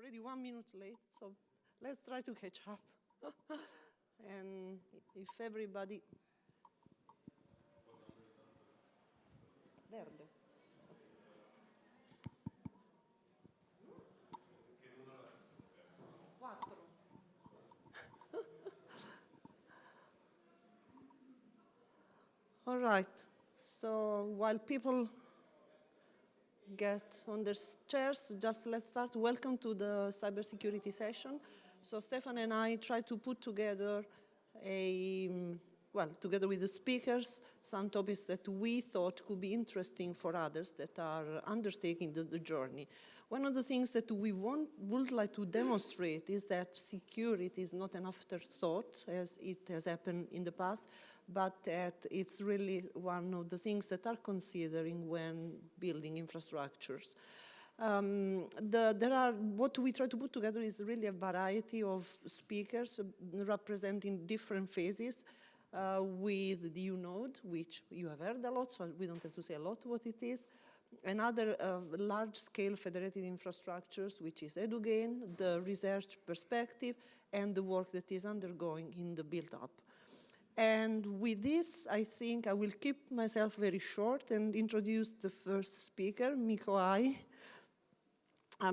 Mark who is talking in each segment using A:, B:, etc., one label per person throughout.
A: already 1 minute late, so let's try to catch up. And if everybody... Verde. Quattro. All right, so while people get on their chairs, just let's start. Welcome to the cybersecurity session. So Stefan and I tried to put together together with the speakers, some topics that we thought could be interesting for others that are undertaking the journey. One of the things that we would like to demonstrate is that security is not an afterthought, as it has happened in the past, but that it's really one of the things that are considering when building infrastructures. What we try to put together is really a variety of speakers representing different phases with the UNode, which you have heard a lot, so we don't have to say a lot what it is. Another large-scale federated infrastructures, which is EduGain, the research perspective, and the work that is undergoing in the build-up. And with this, I think I will keep myself very short and introduce the first speaker, Mikko Ai.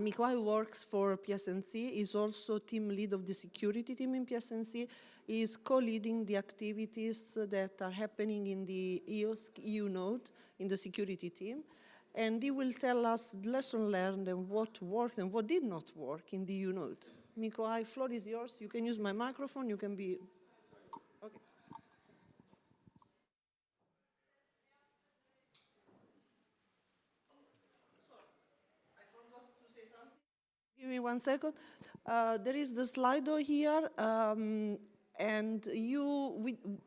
A: Mikko Ai works for PSNC, is also team lead of the security team in PSNC, is co-leading the activities that are happening in the EOSC EU node in the security team. And he will tell us lessons learned and what worked and what did not work in the EU node. Mikko Ai, floor is yours. You can use my microphone. You can be... Okay. Give me 1 second. There is the Slido here, and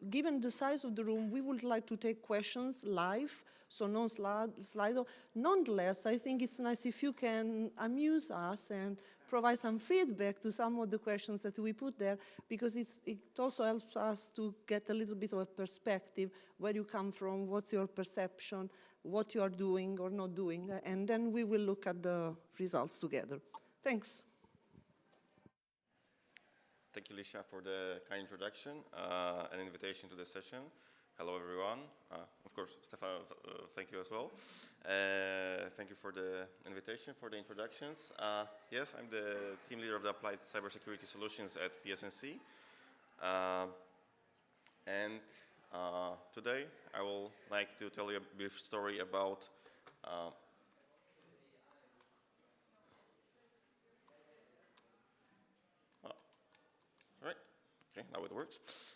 A: given the size of the room, we would like to take questions live, so no Slido. Nonetheless, I think it's nice if you can amuse us and provide some feedback to some of the questions that we put there, because it also helps us to get a little bit of a perspective, where you come from, what's your perception, what you are doing or not doing, and then we will look at the results together. Thanks.
B: Thank you, Lisha, for the kind introduction and invitation to the session. Hello, everyone. Of course, Stefan, thank you as well. Thank you for the invitation, for the introductions. Yes, I'm the team leader of the Applied Cybersecurity Solutions at PSNC. And today, I will like to tell you a brief story about right. Okay, now it works.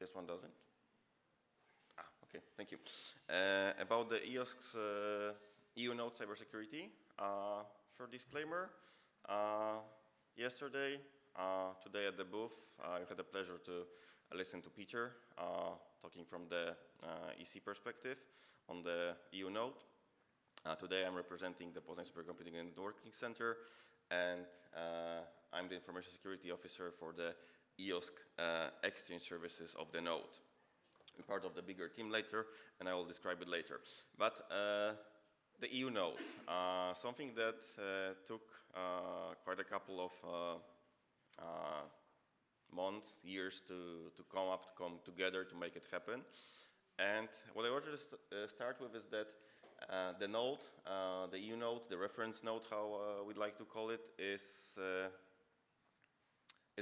B: This one doesn't. Okay, thank you. About the EOSC's EU node cybersecurity, short disclaimer. Yesterday, today at the booth, I had the pleasure to listen to Peter talking from the EC perspective on the EU node. Today I'm representing the Poznań Supercomputing and Networking Center, and I'm the information security officer for the EOSC exchange services of the node. I'm part of the bigger team later, and I will describe it later. But the EU node, something that took quite a couple of months, years to come together to make it happen. And what I want to start with is that the node, the EU node, the reference node, how we'd like to call it, is a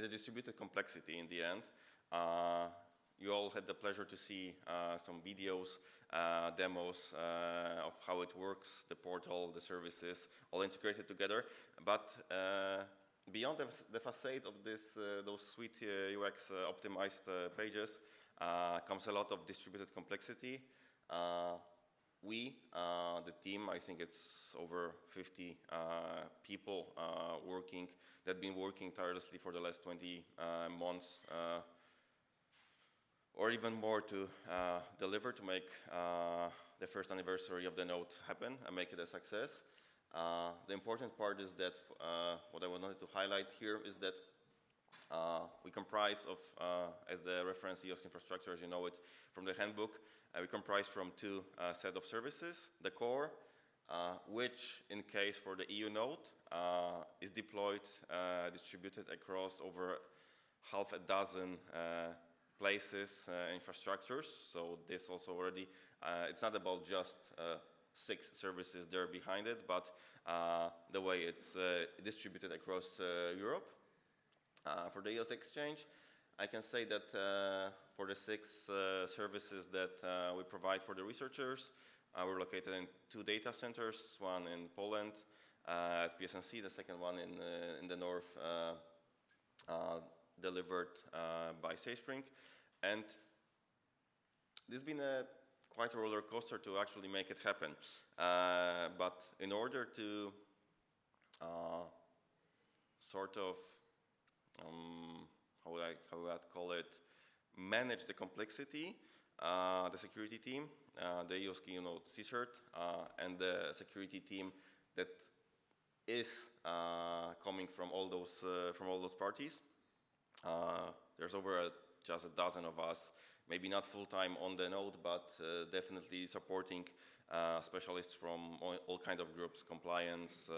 B: distributed complexity in the end. You all had the pleasure to see some videos, demos of how it works, the portal, the services, all integrated together. But beyond the facade of those sweet UX optimized pages comes a lot of distributed complexity. The team, I think it's over 50 people that have been working tirelessly for the last 20 months, or even more, to deliver, to make the first anniversary of the node happen and make it a success. The important part is that what I wanted to highlight here is that we comprise of, as the reference EOSC infrastructure, as you know it from the handbook, we comprise from two sets of services: the core, which in case for the EU node is deployed, distributed across over half a dozen places, infrastructures. So this also already, it's not about just 6 services there behind it, but the way it's distributed across Europe. For the EOSC exchange, I can say that for the 6 services that we provide for the researchers, we're located in 2 data centers, one in Poland at PSNC, the second one in the north, delivered by SafeSpring. And this has been quite a roller coaster to actually make it happen. But in order to sort of, how would I call it, manage the complexity, the security team, the EOSC CSIRT, and the security team that is coming from all those parties. There's over just a dozen of us, maybe not full-time on the node, but definitely supporting specialists from all kinds of groups, compliance,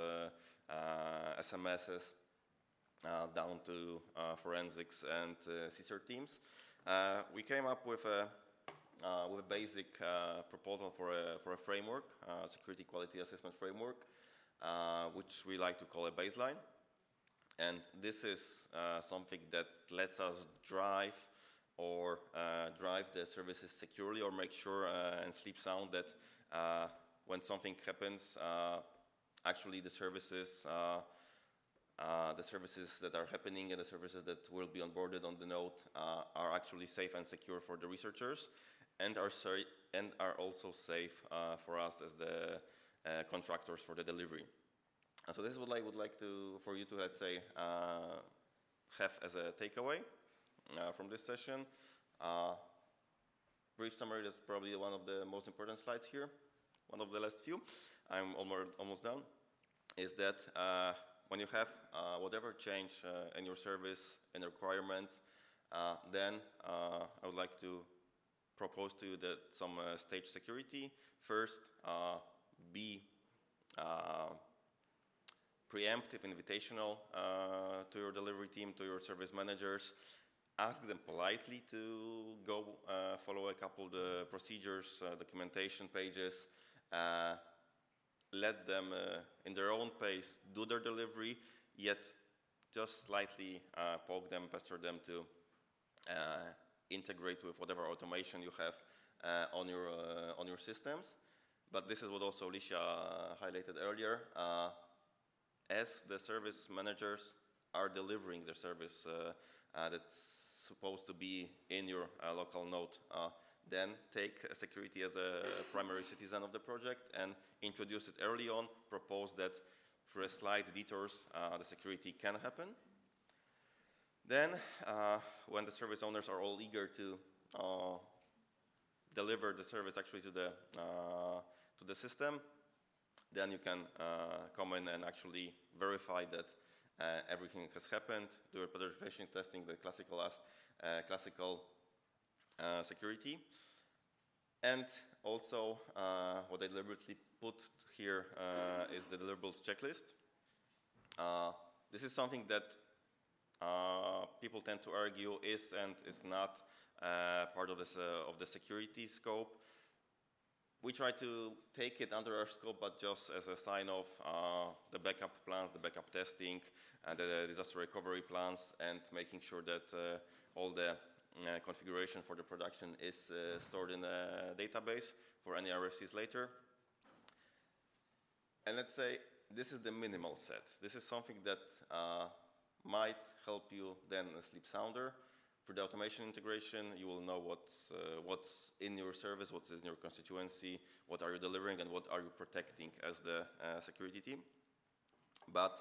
B: SMSs, down to forensics and CSIRT teams. We came up with a basic proposal for a framework, security quality assessment framework, which we like to call a baseline. And this is something that lets us drive the services securely, or make sure and sleep sound that when something happens, actually the services that are happening and the services that will be onboarded on the node are actually safe and secure for the researchers, and are also safe for us as the contractors for the delivery. So this is what I would like for you to, let's say, have as a takeaway from this session. Brief summary, that's probably one of the most important slides here, one of the last few. I'm almost done. Is that when you have whatever change in your service and requirements, then I would like to propose to you that some stage security. First, be preemptive, invitational to your delivery team, to your service managers. Ask them politely to go follow a couple of the procedures, documentation pages. Let them, in their own pace, do their delivery, yet just slightly poke them, pester them to integrate with whatever automation you have on your systems. But this is what also Alicia highlighted earlier. As the service managers are delivering the service that's supposed to be in your local node, then take security as a primary citizen of the project and introduce it early on. Propose that through a slight detours, the security can happen. Then, when the service owners are all eager to deliver the service actually to the system, then you can come in and actually verify that everything has happened, do a penetration testing, the classical security. And also, what I deliberately put here is the deliverables checklist. This is something that people tend to argue is and is not part of the security scope. We try to take it under our scope, but just as a sign of the backup plans, the backup testing, the disaster recovery plans, and making sure that all the configuration for the production is stored in a database for any RFCs later. And let's say this is the minimal set. This is something that might help you then sleep sounder. For the automation integration, you will know what's in your service, what's in your constituency, what are you delivering, and what are you protecting as the security team. But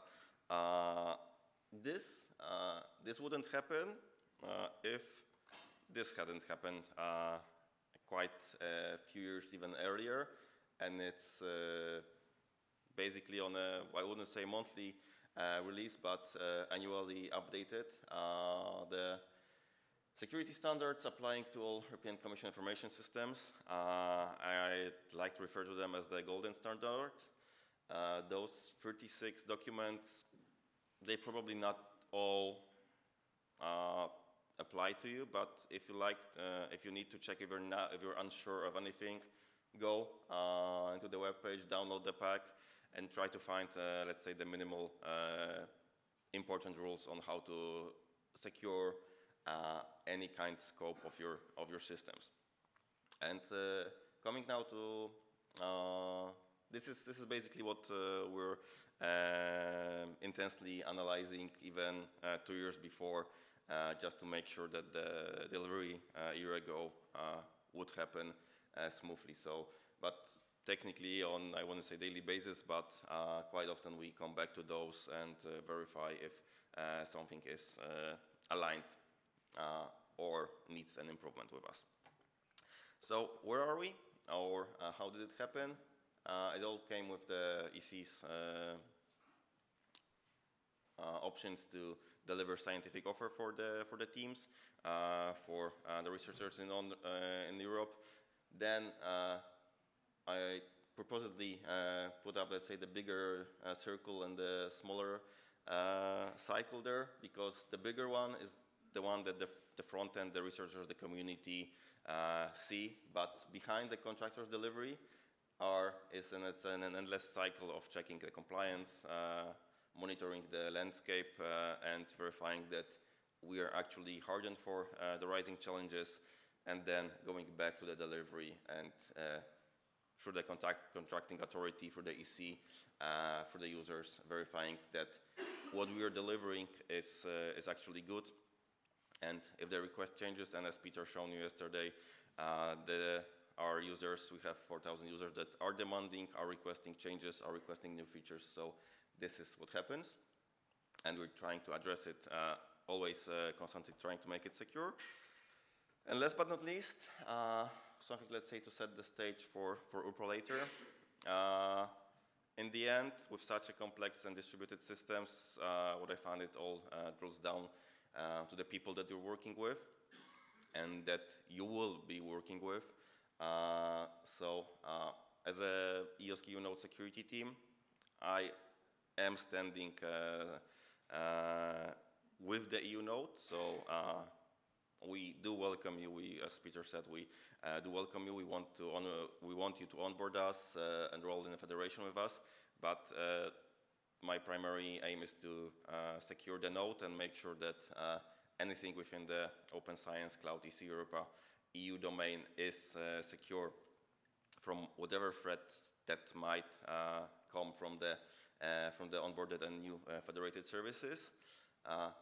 B: this wouldn't happen if this hadn't happened quite a few years even earlier, and it's basically on a, I wouldn't say monthly release, but annually updated. The security standards applying to all European Commission information systems, I'd like to refer to them as the golden standard. those 36 documents, they probably not all apply to you, but if you like, if you need to check if you're unsure of anything, go into the web page, download the pack, and try to find, let's say, the minimal important rules on how to secure any kind scope of your systems. And coming now to this is basically what we're intensely analyzing even 2 years before, just to make sure that the delivery a year ago would happen smoothly. So, but technically on, I want to say daily basis, but quite often we come back to those and verify if something is aligned or needs an improvement with us. So where are we, or how did it happen? It all came with the EC's options to deliver scientific offer for the teams, for the researchers in Europe. Then I purposely put up, let's say, the bigger circle and the smaller cycle there, because the bigger one is the one that the front end, the researchers, the community see, but behind the contractor's delivery it's an endless cycle of checking the compliance, monitoring the landscape, and verifying that we are actually hardened for the rising challenges, and then going back to the delivery and through the contracting authority, for the EC, for the users, verifying that what we are delivering is actually good. And if the request changes, and as Peter shown you yesterday, our users, we have 4,000 users that are demanding, are requesting changes, are requesting new features. So this is what happens. And we're trying to address it, always constantly trying to make it secure. And last but not least, something, let's say, to set the stage for UPRO later. In the end, with such a complex and distributed systems, what I found, it all drills down to the people that you're working with and that you will be working with. So as a EOSC node security team, I am standing with the EU node. So we do welcome you. As Peter said, we do welcome you. We want you to onboard us, enroll in a federation with us. But my primary aim is to secure the node and make sure that anything within the Open Science Cloud EC Europa EU domain is secure from whatever threats that might come from the onboarded and new federated services.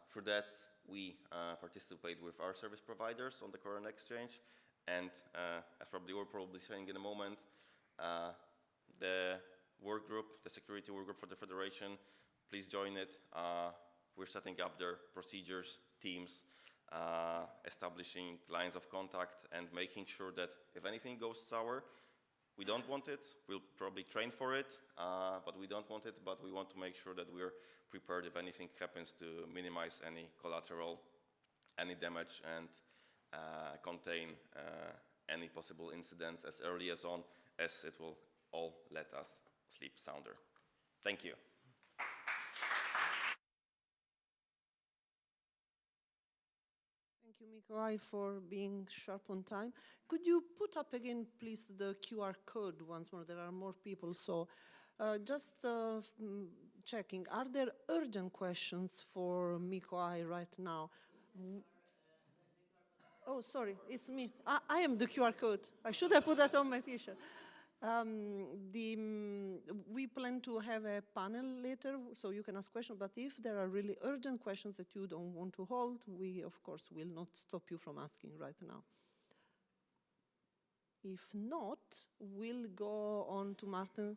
B: For that, we participate with our service providers on the current exchange, and as we're probably saying in a moment, the work group, the security work group for the federation, please join it. We're setting up their procedures, teams, establishing lines of contact, and making sure that if anything goes sour, we don't want it. We'll probably train for it, but we don't want it. But we want to make sure that we're prepared if anything happens, to minimize any collateral, any damage, and contain any possible incidents as early as it will all let us sleep sounder. Thank you.
A: Thank you, Mikołaj, for being sharp on time. Could you put up again, please, the QR code once more? There are more people, so just checking. Are there urgent questions for Mikołaj right now? Oh, sorry, it's me. I am the QR code. I should have put that on my t-shirt. We plan to have a panel later, so you can ask questions, but if there are really urgent questions that you don't want to hold, we, of course, will not stop you from asking right now. If not, we'll go on to Martin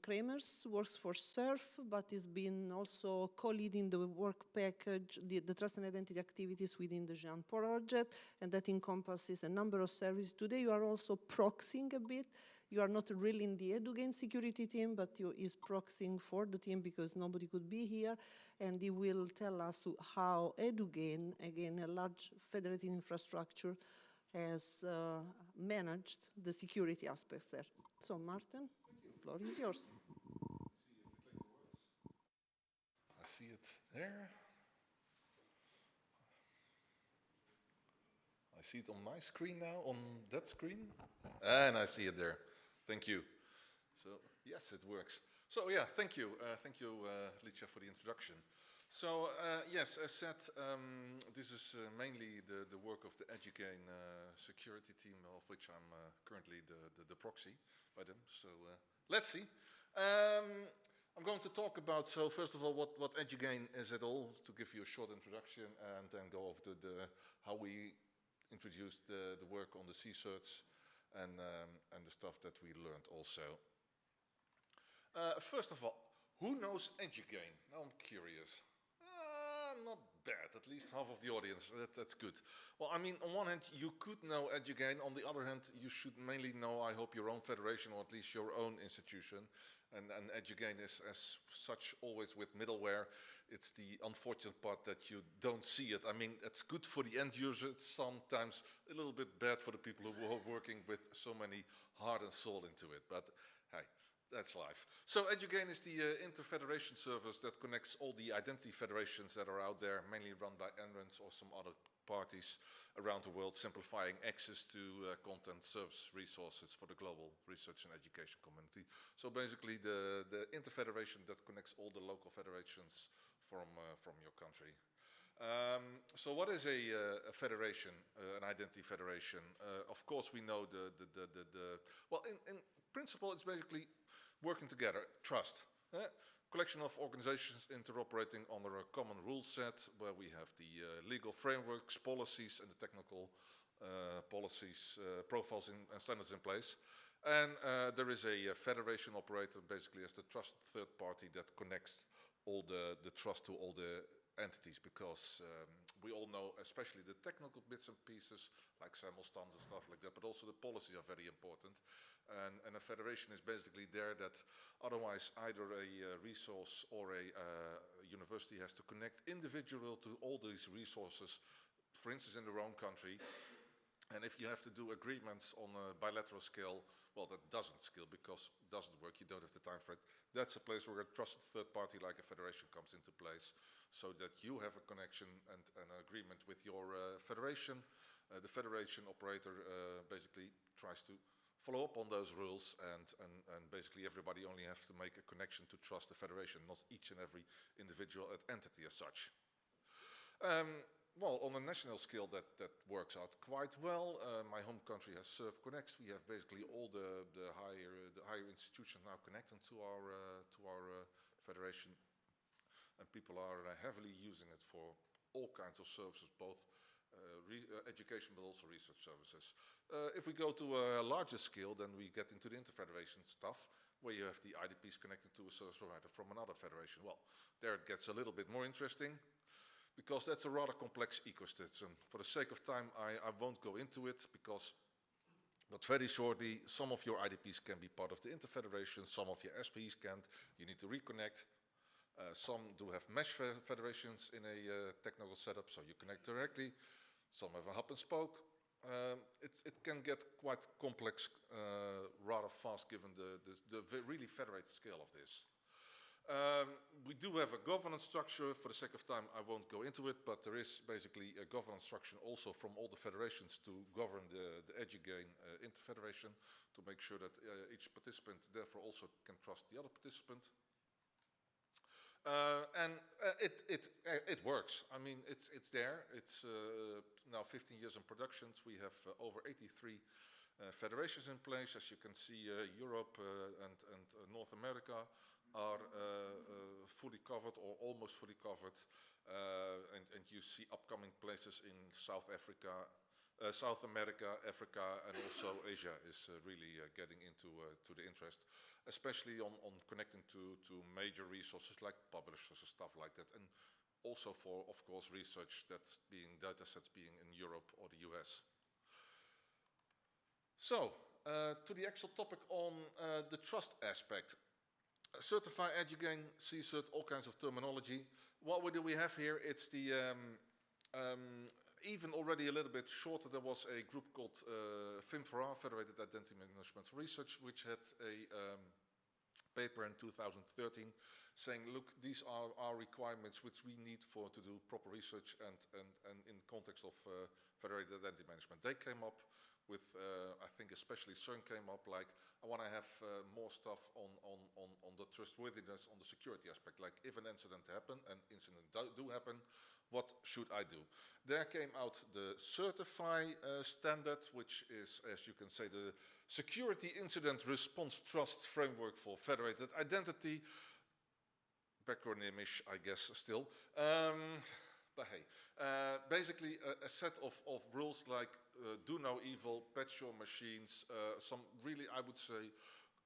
A: Kremers, works for SURF, but has been also co-leading the work package, the trust and identity activities within the Jean project, and that encompasses a number of services. Today you are also proxying a bit. You are not really in the EduGain security team, but you is proxying for the team because nobody could be here, and he will tell us how EduGain, again, a large federated infrastructure, has managed the security aspects there. So Martin, the floor is yours.
C: see it there. I see it on my screen now, on that screen. And I see it there. Thank you. So, yes, it works. So, yeah, thank you. Thank you, Licia, for the introduction. So, yes, as said, this is mainly the work of the EduGain security team, of which I'm currently the proxy by them. So, let's see. I'm going to talk about, so first of all, what EduGain is at all, to give you a short introduction, and then go over to how we introduced the work on the C-certs and the stuff that we learned also. First of all, who knows EduGain? Now I'm curious. Not bad, at least half of the audience, that's good. Well, I mean, on one hand, you could know EduGain. On the other hand, you should mainly know, I hope, your own federation, or at least your own institution. And EduGain is, as such, always with middleware. It's the unfortunate part that you don't see it. I mean, it's good for the end user. It's sometimes a little bit bad for the people who are working with so many heart and soul into it. But hey, that's life. So EduGain is the inter-federation service that connects all the identity federations that are out there, mainly run by NRENs or some other parties around the world, simplifying access to content, service, resources for the global research and education community. So basically the inter-federation that connects all the local federations from your country. So what is a federation, an identity federation? Of course we know well, in principle it's basically working together, trust. Collection of organizations interoperating under a common rule set where we have the legal frameworks, policies and the technical policies, profiles and standards in place. And there is a federation operator basically as the trusted third party that connects all the trust to all the entities, because we all know, especially the technical bits and pieces like SAML stands and stuff like that, but also the policies are very important. And a federation is basically there that otherwise either a resource or a university has to connect individual to all these resources, for instance in their own country. And if you have to do agreements on a bilateral scale, well, that doesn't scale because it doesn't work, you don't have the time for it. That's a place where a trusted third party like a federation comes into place, so that you have a connection and an agreement with your federation. The federation operator basically tries to follow up on those rules, and basically everybody only has to make a connection to trust the federation, not each and every individual entity as such. Well, on a national scale that works out quite well. My home country has Serve Connects. We have basically all the higher institutions now connecting to our federation, and people are heavily using it for all kinds of services, both education but also research services. If we go to a larger scale, then we get into the interfederation stuff, where you have the IDPs connected to a service provider from another federation. Well, there it gets a little bit more interesting, because that's a rather complex ecosystem. For the sake of time, I won't go into it, but very shortly, some of your IDPs can be part of the interfederation, some of your SPs can't. You need to reconnect. Some do have mesh federations in a technical setup, so you connect directly. Some have a hub and spoke. It can get quite complex rather fast, given the really federated scale of this. We do have a governance structure. For the sake of time, I won't go into it, but there is basically a governance structure also from all the federations to govern the EduGain interfederation, to make sure that each participant therefore also can trust the other participant. And it works. I mean, it's there. It's now 15 years in productions. We have over 83 federations in place. As you can see, Europe and North America are fully covered or almost fully covered, and you see upcoming places in South Africa, South America, Africa, and also Asia is really getting into to the interest, especially on connecting to major resources like publishers and stuff like that, and also for, of course, research that's being, datasets being in Europe or the US. So, to the actual topic on the trust aspect. Certify, EduGain, CCert, all kinds of terminology. What do we have here? It's the, even already a little bit shorter, there was a group called FIMFRA, Federated Identity Management Research, which had a paper in 2013 saying, look, these are our requirements which we need to do proper research and in context of federated identity management. They came up with, I think especially CERN came up like, I want to have more stuff on the trustworthiness, on the security aspect, like if an incident happens, and incidents do happen, what should I do? There came out the Certify standard, which is, as you can say, the Security Incident Response Trust Framework for Federated Identity. Backronym-ish, I guess, still. But hey, basically a set of rules like do no evil, patch your machines, some really, I would say,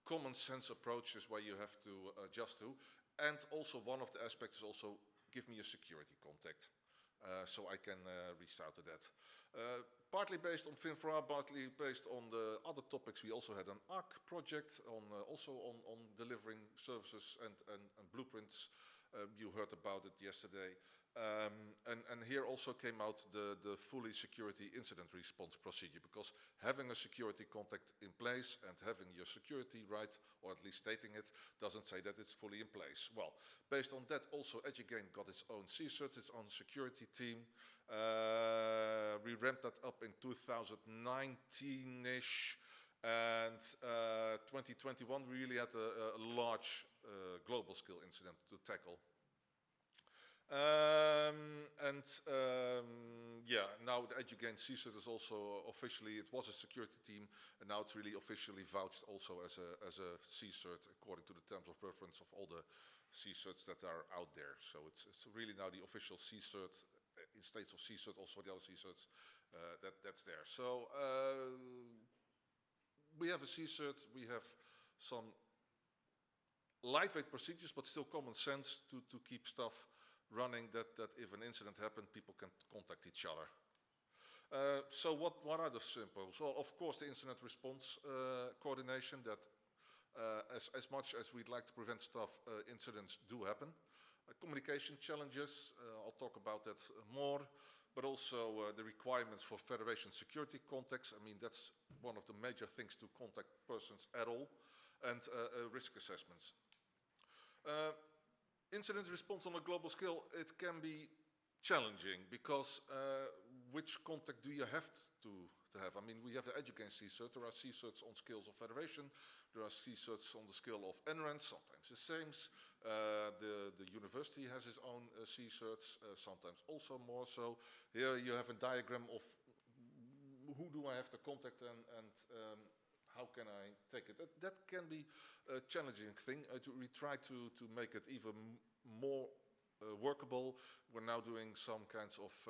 C: common sense approaches where you have to adjust to. And also one of the aspects is also give me a security contact. So I can reach out to that. Partly based on FinFra, partly based on the other topics, we also had an ARC project on also on delivering services and blueprints. You heard about it yesterday. And here also came out the fully security incident response procedure, because having a security contact in place and having your security right, or at least stating it, doesn't say that it's fully in place. Well, based on that also Edugain got its own CSIRT, its own security team. We ramped that up in 2019-ish, and 2021 we really had a large global scale incident to tackle. Yeah, now the Edugain CSIRT is also officially, it was a security team, and now it's really officially vouched also as a CSIRT according to the terms of reference of all the CSIRTs that are out there. So it's really now the official CSIRT, in states of CSIRT, also the other CSIRTs, that's there. So we have a CSIRT, we have some lightweight procedures, but still common sense to keep stuff running, that if an incident happened, people can contact each other. So what are the symbols? Well, of course, the incident response coordination, that as much as we'd like to prevent stuff, incidents do happen. Communication challenges, I'll talk about that more, but also the requirements for federation security contacts. I mean, that's one of the major things to contact persons at all, and risk assessments. Incident response on a global scale, it can be challenging, because which contact do you have to have? I mean, we have the Edugain CSIRT, there are CSIRTs on scales of federation, there are CSIRTs on the scale of NRANs, sometimes the same. The university has its own CSIRTs, sometimes also more. So here you have a diagram of who do I have to contact and how can I take it. That can be a challenging thing. We try to make it even more workable. We're now doing some kinds of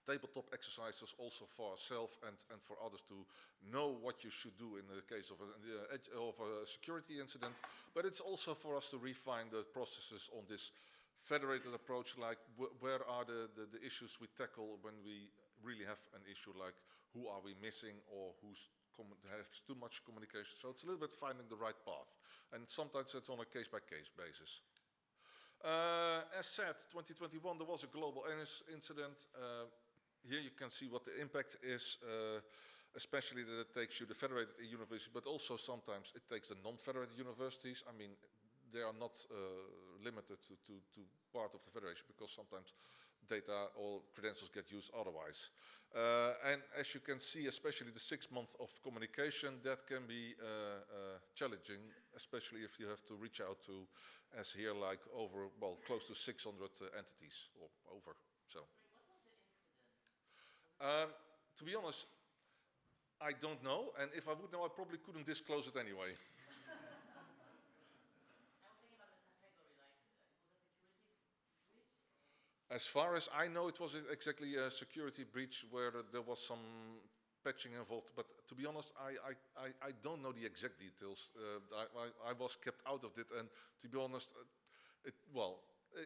C: tabletop exercises also for ourselves and for others to know what you should do in the case of a security incident. But it's also for us to refine the processes on this federated approach, like where are the issues we tackle when we really have an issue, like who are we missing or who's has too much communication. So it's a little bit finding the right path. And sometimes it's on a case-by-case basis. As said, 2021 there was a global incident. Here you can see what the impact is, especially that it takes you the federated university, but also sometimes it takes the non-federated universities. I mean, they are not limited to part of the federation, because sometimes data or credentials get used otherwise. And as you can see, especially the 6 months of communication, that can be challenging, especially if you have to reach out to, as here, like over, well, close to 600 entities, or over, so. To be honest, I don't know, and if I would know, I probably couldn't disclose it anyway. As far as I know, it was exactly a security breach where there was some patching involved, but to be honest, I don't know the exact details. I was kept out of it, and to be honest,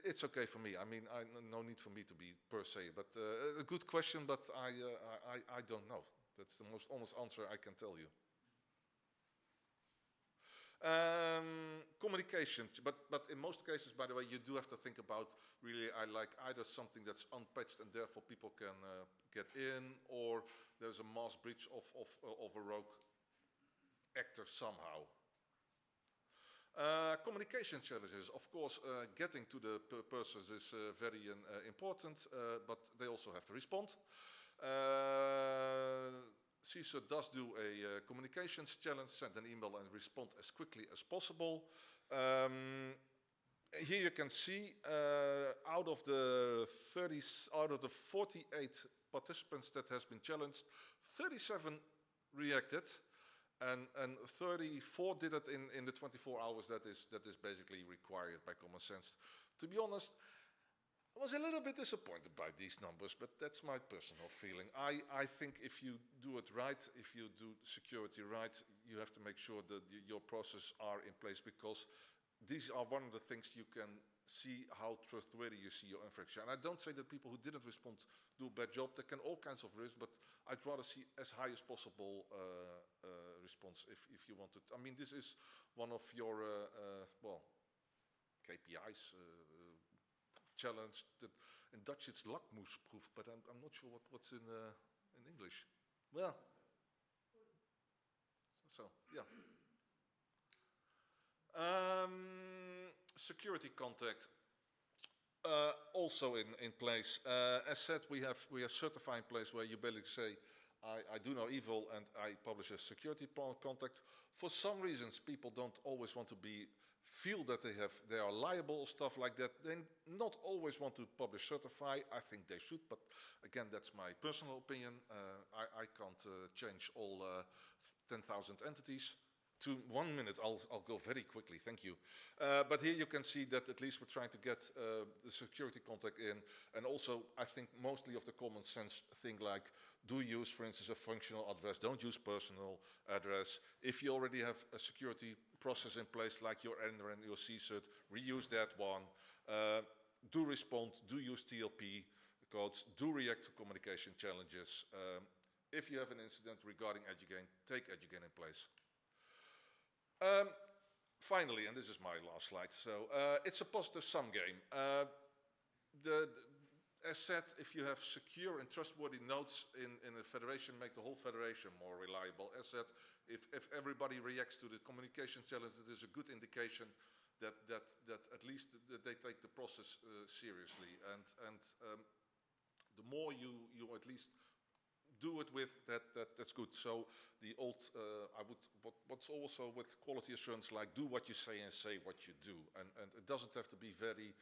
C: it's okay for me. I mean, no need for me to be per se, but a good question, but I don't know. That's the most honest answer I can tell you. Communication, but in most cases, by the way, you do have to think about really, I like either something that's unpatched and therefore people can get in, or there's a mass breach of a rogue actor somehow. Communication challenges, of course, getting to the persons is very important, but they also have to respond. CISO does do a communications challenge, send an email and respond as quickly as possible. Here you can see out of the 48 participants that has been challenged, 37 reacted, and 34 did it in the 24 hours that is basically required by common sense. To be honest, I was a little bit disappointed by these numbers, but that's my personal feeling. I think if you do it right, if you do security right, you have to make sure that your processes are in place, because these are one of the things you can see how trustworthy you see your infrastructure. And I don't say that people who didn't respond do a bad job. There can all kinds of risks, but I'd rather see as high as possible response if you want to. I mean, this is one of your, well, KPIs, challenge. That in Dutch it's lakmoesproef, but I'm not sure what's in English. Well, so yeah. Security contact also in place. As said, we have certifying place where you basically say, I do no evil and I publish a security contact. For some reasons, people don't always want to feel that they are liable, stuff like that. They not always want to publish certify. I think they should, but again, that's my personal opinion. I can't change all 10,000 entities. To 1 minute, I'll go very quickly, thank you. But here you can see that at least we're trying to get the security contact in, and also I think mostly of the common sense thing like, do use, for instance, a functional address, don't use personal address. If you already have a security process in place like your ENR and your CCERT, reuse that one. Do respond, do use TLP codes, do react to communication challenges. If you have an incident regarding EduGain, take EduGain in place. Finally, and this is my last slide, so it's a positive sum game. As said, if you have secure and trustworthy nodes in a federation, make the whole federation more reliable. As said, if everybody reacts to the communication challenge, it is a good indication that at least they take the process seriously. And the more you at least do it with, that's good. So the old, what's also with quality assurance, like do what you say and say what you do. And it doesn't have to be very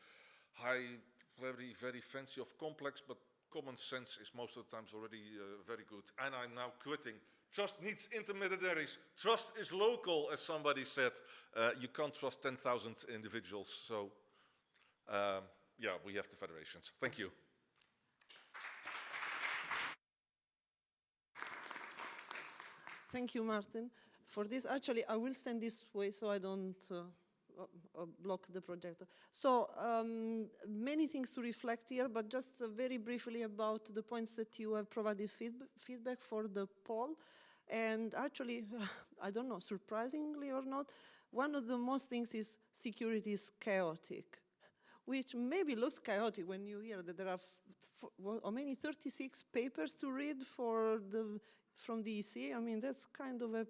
C: high, very fancy or complex, but common sense is most of the times already very good. And I'm now quitting. Trust needs intermediaries. Trust is local, as somebody said. You can't trust 10,000 individuals. So yeah, we have the federations. Thank you.
A: Thank you, Martin, for this. Actually, I will stand this way so I don't block the projector. So many things to reflect here, but just very briefly about the points that you have provided feedback for the poll. And actually, I don't know, surprisingly or not, one of the most things is security is chaotic, which maybe looks chaotic when you hear that there are how many 36 papers to read from the EC. I mean, that's kind of a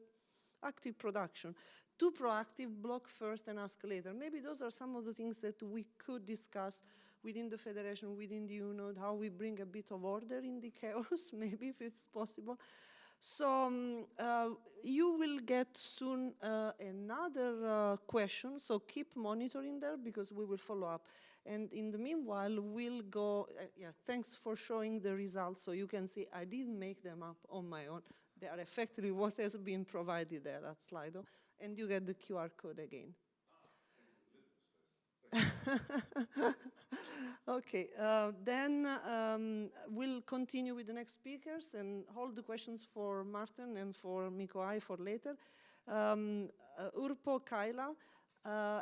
A: active production. Too proactive, block first and ask later. Maybe those are some of the things that we could discuss within the federation, within the UNOD, how we bring a bit of order in the chaos, maybe if it's possible. So you will get soon another question, so keep monitoring there because we will follow up. And in the meanwhile, we'll go, yeah, thanks for showing the results so you can see I didn't make them up on my own. They are effectively what has been provided there at Slido, and you get the QR code again. Okay, then we'll continue with the next speakers and hold the questions for Martin and for Mikoai for later. Urpo Kaila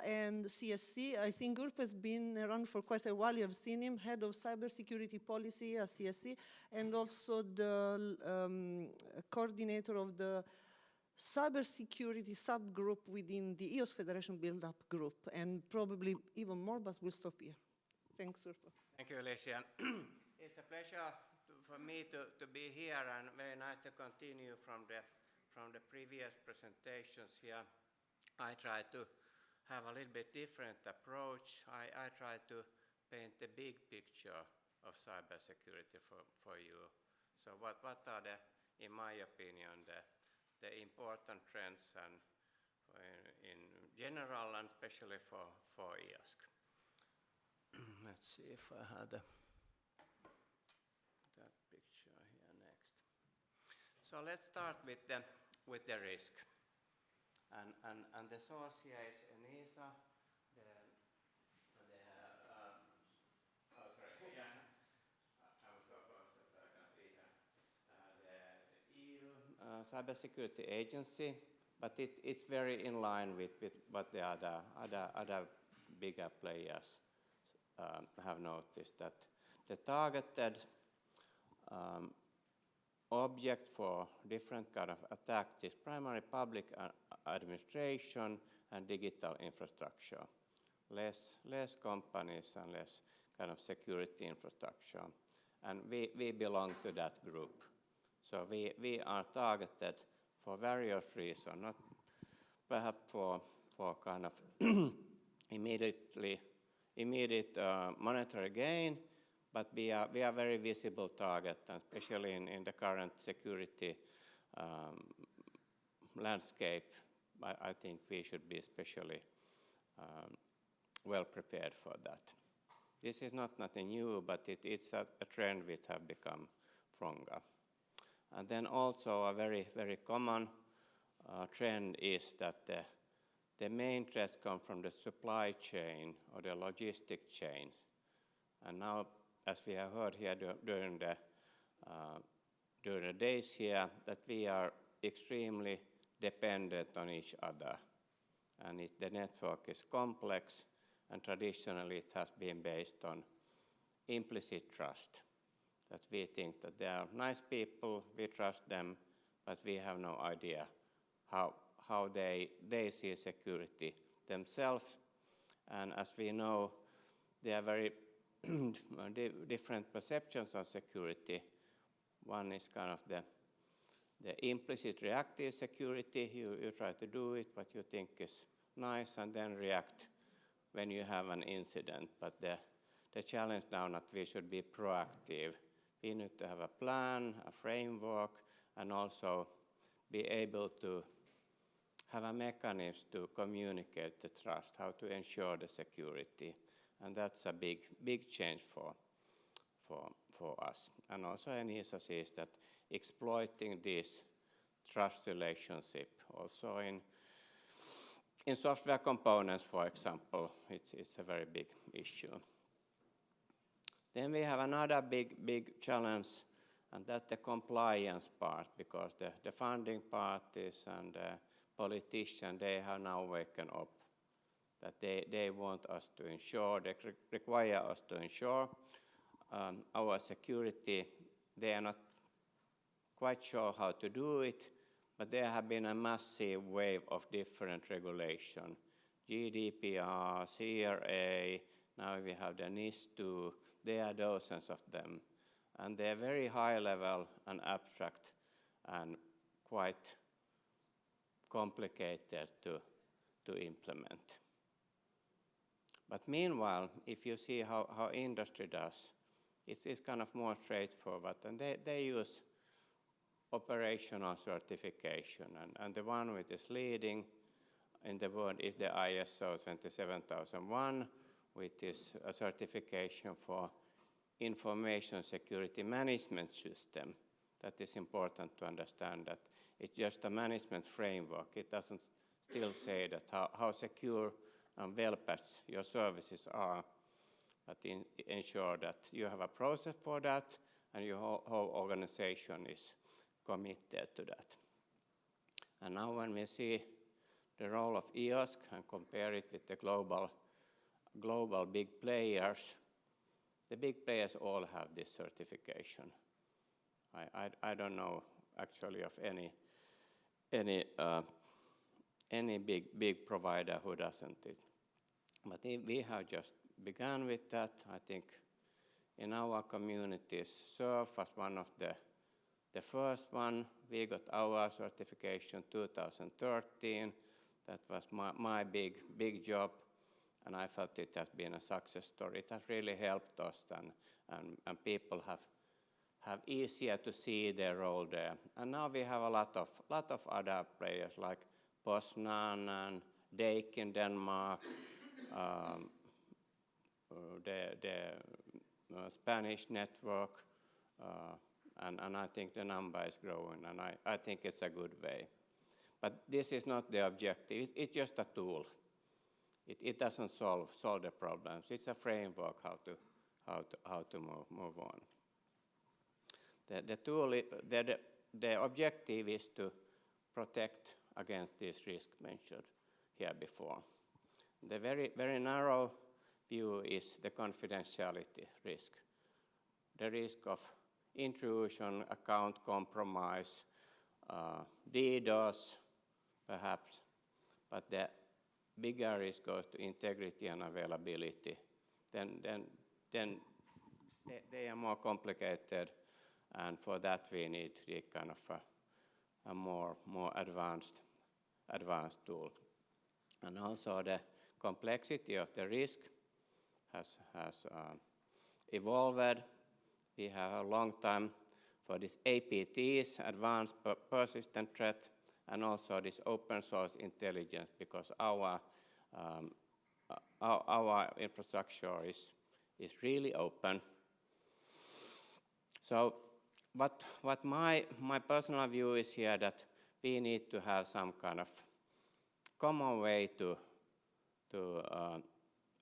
A: and CSC. I think Urpo has been around for quite a while. You have seen him, head of cybersecurity policy at CSC, and also the coordinator of the cybersecurity subgroup within the EOS Federation build-up group, and probably even more, but we'll stop here. Thanks, Urpo.
D: Thank you, Alicia. It's a pleasure for me to be here, and very nice to continue from the previous presentations here. I try to have a little bit different approach. I try to paint the big picture of cybersecurity for you. So what are the, in my opinion, the important trends and in general and especially for EOSC. Let's see if I had that picture here next. So let's start with the risk. And the source here is ENISA, Cybersecurity Agency, but it's very in line with what the other bigger players have noticed, that the targeted object for different kind of attacks is primarily public administration and digital infrastructure. Less companies and less kind of security infrastructure. And we belong to that group. So we are targeted for various reasons, not perhaps for kind of immediate monetary gain, but we are very visible target, and especially in the current security landscape, I think we should be especially well prepared for that. This is nothing new, but it's a trend which have become stronger. And then also a very, very common trend is that the main threats come from the supply chain or the logistic chains. And now, as we have heard here during the days here, that we are extremely dependent on each other. And the network is complex, and traditionally it has been based on implicit trust. That we think that they are nice people, we trust them, but we have no idea how they see security themselves. And as we know, there are very different perceptions of security. One is kind of the implicit reactive security. You try to do it, what you think is nice, and then react when you have an incident. But the challenge now that we should be proactive. We need to have a plan, a framework, and also be able to have a mechanism to communicate the trust, how to ensure the security. And that's a big change for us. And also ENISA sees that exploiting this trust relationship, also in software components, for example, it's a very big issue. Then we have another big challenge, and that's the compliance part, because the funding parties and the politicians, they have now waken up that they want us to ensure, they require us to ensure our security. They are not quite sure how to do it, but there have been a massive wave of different regulation. GDPR, CRA, now we have the NIS2, there are dozens of them. And they're very high level and abstract and quite complicated to implement. But meanwhile, if you see how industry does, it's kind of more straightforward, and they use operational certification, and the one which is leading in the world is the ISO 27001, which is a certification for information security management system. That is important to understand, that it's just a management framework. It doesn't still say that how secure and well-patched your services are, but ensure that you have a process for that and your whole organization is committed to that. And now when we see the role of EOSC and compare it with the global big players, the big players all have this certification. I don't know actually of any big provider who doesn't it. But we have just begun with that. I think in our communities, SURF was one of the first one. We got our certification 2013. That was my big job, and I felt it has been a success story. It has really helped us, and people have easier to see their role there. And now we have a lot of other players like Poznan and Dake in Denmark, the Spanish network, and I think the number is growing, and I think it's a good way. But this is not the objective. It's just a tool. It doesn't solve the problems. It's a framework how to move on. The objective is to protect against this risk mentioned here before. The very narrow view is the confidentiality risk. The risk of intrusion, account compromise, DDoS, perhaps, but the bigger risk goes to integrity and availability. Then they are more complicated, and for that we need the kind of a more advanced tool. And also the complexity of the risk has evolved. We have a long time for this APTs, advanced persistent threat, and also this open source intelligence, because our infrastructure is really open. So what my personal view is here, that we need to have some kind of common way to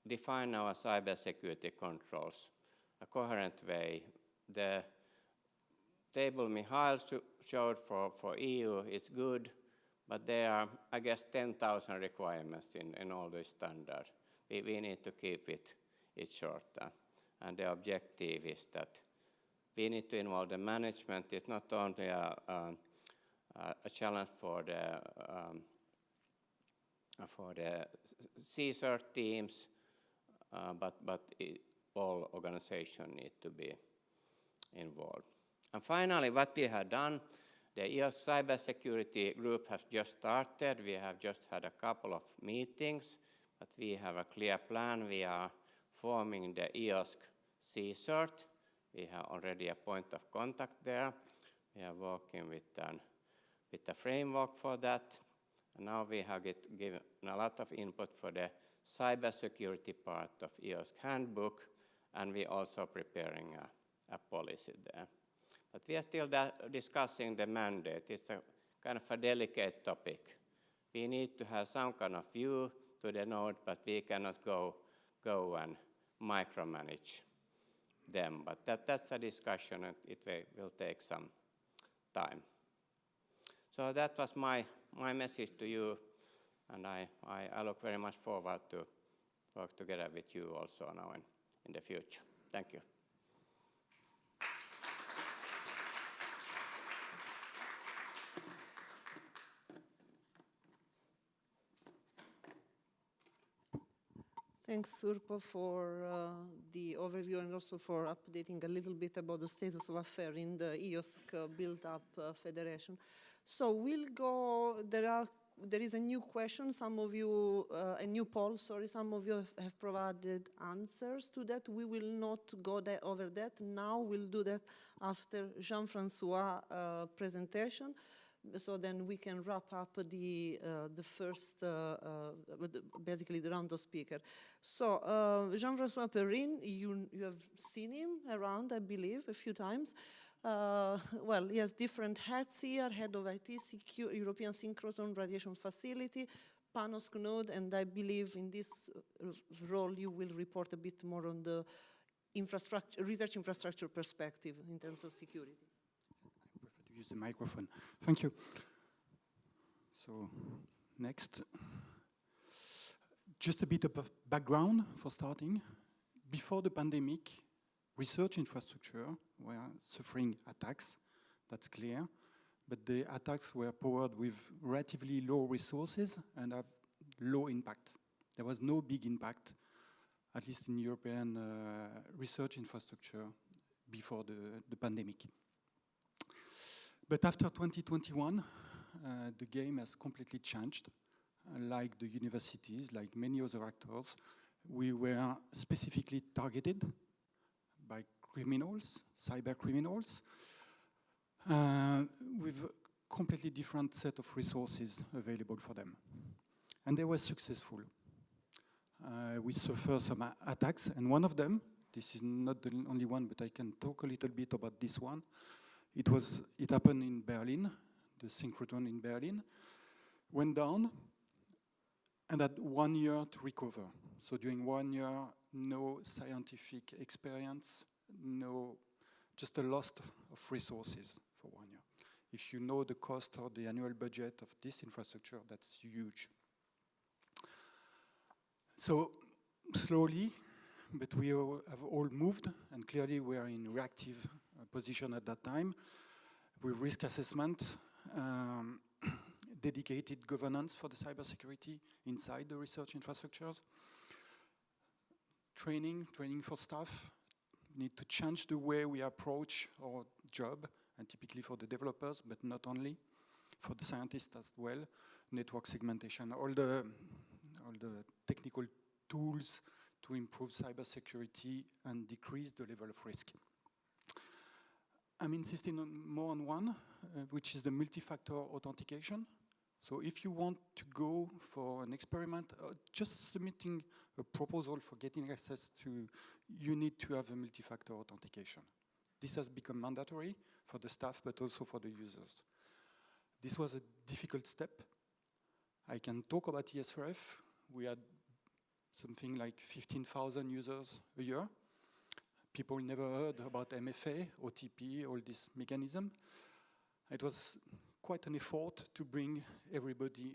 D: define our cybersecurity controls, a coherent way. The table Mihail showed for EU, it's good, but there are, I guess, 10,000 requirements in all these standards. We need to keep it shorter. And the objective is that we need to involve the management. It's not only a challenge for the CSIRT teams, but all organizations need to be involved. And finally, what we have done, the EOSC Cybersecurity group has just started. We have just had a couple of meetings, but we have a clear plan. We are forming the EOSC CSIRT. We have already a point of contact there. We are working with a framework for that. And now we have given a lot of input for the cybersecurity part of EOSC handbook, and we're also preparing a policy there. But we are still discussing the mandate. It's a kind of a delicate topic. We need to have some kind of view to the node, but we cannot go and micromanage them. But that's a discussion, and it will take some time. So that was my message to you, and I look very much forward to work together with you also now in the future. Thank you.
A: Thanks, Urpo, for the overview and also for updating a little bit about the status of affairs in the EOSC built-up federation. So we'll go, there is a new question, some of you, a new poll, sorry, some of you have provided answers to that. We will not go over that now, we'll do that after Jean-Francois' presentation. So then we can wrap up the first, basically the round of speakers. So Jean-Francois Perrin, you have seen him around, I believe, a few times. Well, he has different hats here, head of IT, European Synchrotron Radiation Facility, PANOSC node, and I believe in this role you will report a bit more on the research infrastructure perspective in terms of security.
E: Use the microphone. Thank you. So, next. Just a bit of background for starting. Before the pandemic, research infrastructure were suffering attacks, that's clear, but the attacks were powered with relatively low resources and have low impact. There was no big impact, at least in European research infrastructure before the pandemic. But after 2021, the game has completely changed. like the universities, like many other actors, we were specifically targeted by criminals, cyber criminals, with a completely different set of resources available for them. And they were successful. We suffered some attacks, and one of them, this is not the only one, but I can talk a little bit about this one. It happened in Berlin, the synchrotron in Berlin, went down, and had 1 year to recover. So during 1 year, no scientific experience, just a loss of resources for 1 year. If you know the cost or the annual budget of this infrastructure, that's huge. So slowly, but we have all moved, and clearly we are in reactive position at that time, with risk assessment, dedicated governance for the cybersecurity inside the research infrastructures, training for staff, need to change the way we approach our job, and typically for the developers, but not only, for the scientists as well, network segmentation, all the technical tools to improve cybersecurity and decrease the level of risk. I'm insisting more on one, which is the multi-factor authentication. So if you want to go for an experiment, just submitting a proposal for getting access to, you need to have a multi-factor authentication. This has become mandatory for the staff, but also for the users. This was a difficult step. I can talk about ESRF. We had something like 15,000 users a year. People never heard about MFA, OTP, all this mechanism. It was quite an effort to bring everybody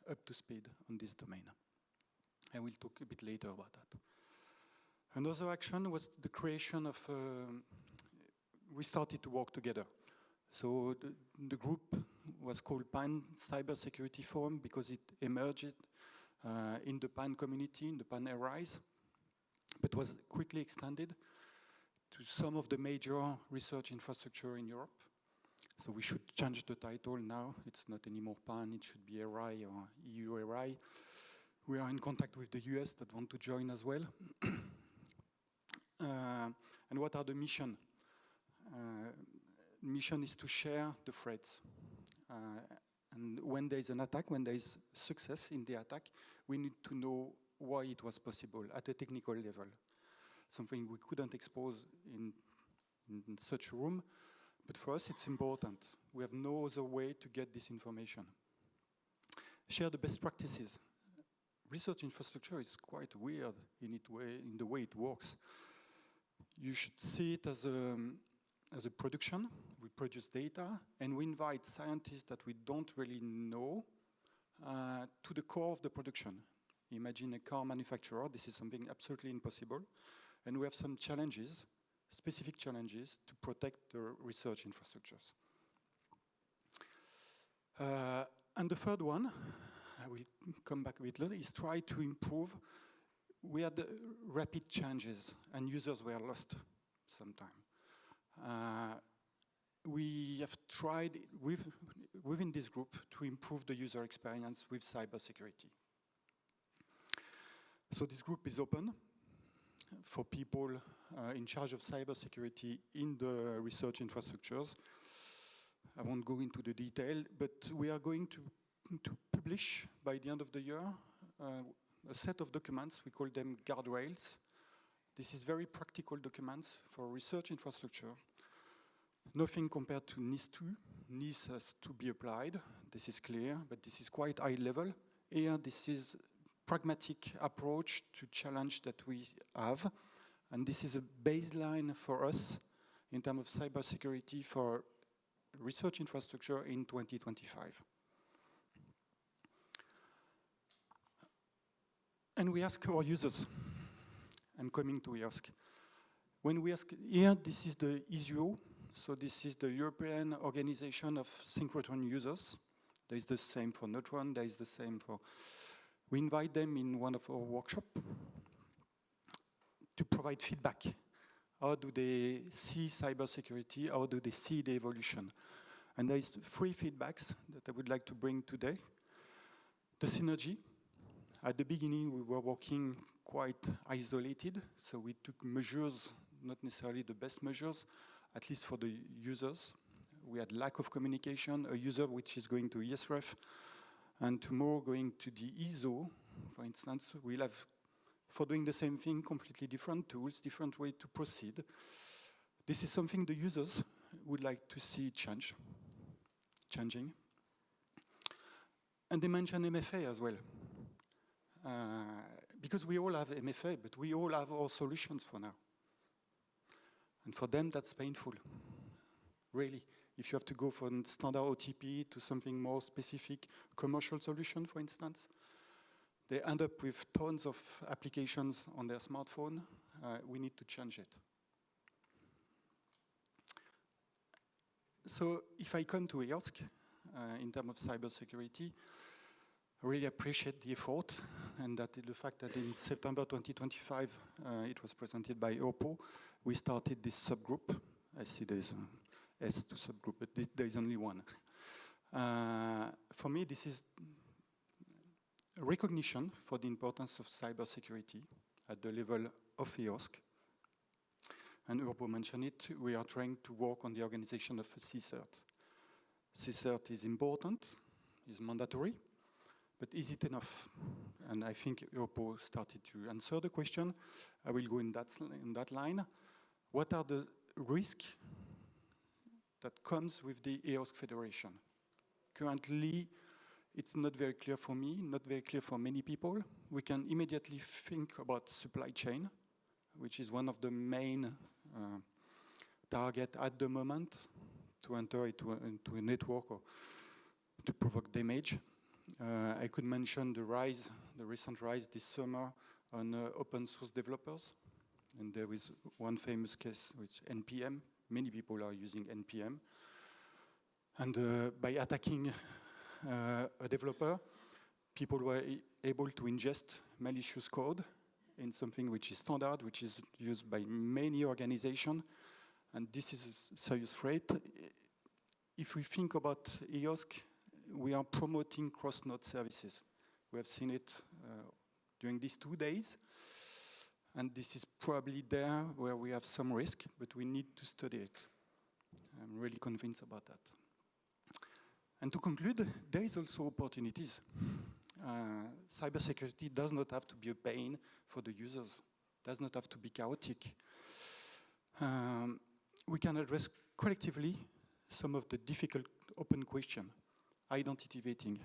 E: up to speed on this domain. I will talk a bit later about that. Another action was the creation of, we started to work together. So the group was called Pan Cybersecurity Forum because it emerged in the Pan community, in the Pan areas, but was quickly extended to some of the major research infrastructure in Europe. So we should change the title now. It's not anymore PAN, it should be ERI or EU ERI. We are in contact with the US that want to join as well. And what are the mission? Mission is to share the threats. And when there is an attack, when there is success in the attack, we need to know why it was possible at a technical level. Something we couldn't expose in such a room. But for us, it's important. We have no other way to get this information. Share the best practices. Research infrastructure is quite weird in the way it works. You should see it as a production. We produce data, and we invite scientists that we don't really know to the core of the production. Imagine a car manufacturer. This is something absolutely impossible. And we have some challenges, specific challenges, to protect the research infrastructures. And the third one, I will come back a bit later, is try to improve. We had rapid changes, and users were lost sometime. We have tried within this group to improve the user experience with cybersecurity. So this group is open for people in charge of cybersecurity in the research infrastructures. I won't go into the detail, but we are going to publish by the end of the year a set of documents. We call them guardrails. This is very practical documents for research infrastructure. Nothing compared to NIS2. NIS has to be applied. This is clear, but this is quite high level. Here, this is pragmatic approach to challenge that we have. And this is a baseline for us in terms of cybersecurity for research infrastructure in 2025. And we ask our users. I'm coming to EOSC. When we ask, here, this is the ESUO. So this is the European Organization of Synchrotron Users. There is the same for Neutron. There is the same for... We invite them in one of our workshops to provide feedback. How do they see cybersecurity? How do they see the evolution? And there is 3 feedbacks that I would like to bring today. The synergy. At the beginning, we were working quite isolated, so we took measures, not necessarily the best measures, at least for the users. We had lack of communication, a user which is going to ESREF, and tomorrow going to the ISO, for instance, we'll have, for doing the same thing, completely different tools, different way to proceed. This is something the users would like to see changing. And they mention MFA as well. Because we all have MFA, but we all have our solutions for now. And for them, that's painful, really. If you have to go from standard OTP to something more specific, commercial solution, for instance, they end up with tons of applications on their smartphone. We need to change it. So if I come to EOSC, in terms of cybersecurity, I really appreciate the effort and that the fact that in September 2025, it was presented by EURPO, we started this subgroup. I see there's a S to subgroup, but there is only one. For me, this is recognition for the importance of cybersecurity at the level of EOSC. And EURPO mentioned it, we are trying to work on the organization of a CCERT. CCERT is important, is mandatory, but is it enough? And I think EURPO started to answer the question. I will go in that line. What are the risks that comes with the EOSC Federation? Currently, it's not very clear for me, not very clear for many people. We can immediately think about supply chain, which is one of the main targets at the moment to enter into a network or to provoke damage. I could mention the recent rise this summer on open source developers. And there is one famous case, which NPM. Many people are using NPM. And by attacking a developer, people were able to ingest malicious code in something which is standard, which is used by many organizations. And this is a serious threat. If we think about EOSC, we are promoting cross-node services. We have seen it during these 2 days. And this is probably there where we have some risk, but we need to study it. I'm really convinced about that. And to conclude, there is also opportunities. Cybersecurity does not have to be a pain for the users, does not have to be chaotic. We can address collectively some of the difficult open questions. Identity vetting.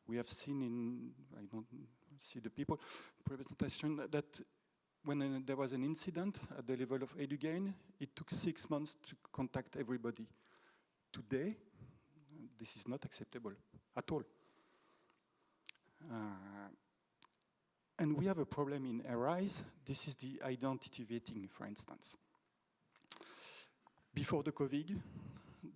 E: We have seen in, I don't see the people, presentation that when there was an incident at the level of EduGain, it took 6 months to contact everybody. Today, this is not acceptable at all. And we have a problem in ARISE. This is the identity vetting, for instance. Before the COVID,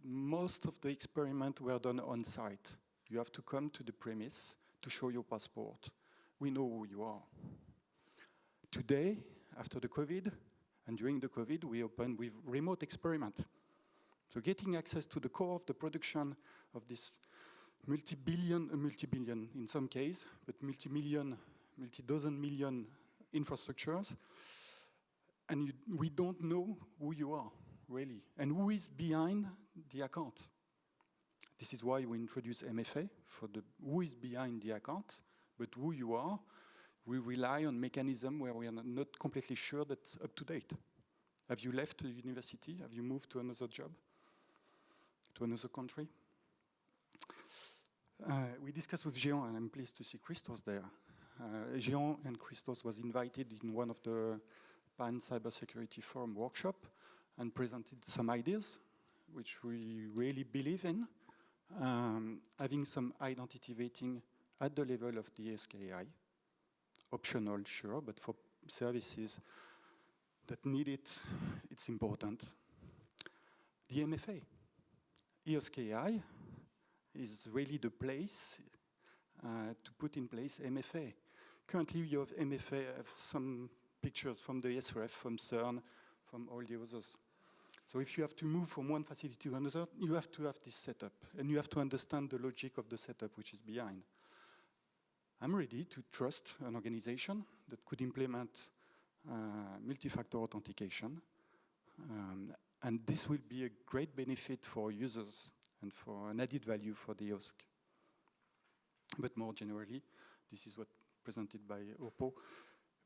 E: most of the experiments were done on site. You have to come to the premise to show your passport. We know who you are. Today, after the COVID, and during the COVID, we opened with remote experiment. So getting access to the core of the production of this multi-billion in some case, but multi-million, multi-dozen million infrastructures, and we don't know who you are, really, and who is behind the account. This is why we introduce MFA for the who is behind the account, but who you are. We rely on mechanism where we are not completely sure that's up to date. Have you left the university? Have you moved to another job? To another country? We discussed with Jean, and I'm pleased to see Christos there. Jean and Christos was invited in one of the Pan Cybersecurity Forum workshop and presented some ideas, which we really believe in. Having some identity vetting at the level of the ESKI, optional, sure, but for services that need it, it's important. The MFA. EOSKI is really the place to put in place MFA. Currently, you have MFA, have some pictures from the SRF, from CERN, from all the others. So if you have to move from one facility to another, you have to have this setup, and you have to understand the logic of the setup which is behind. I'm ready to trust an organization that could implement multi-factor authentication. And this will be a great benefit for users and for an added value for the EOSC. But more generally, this is what presented by Oppo.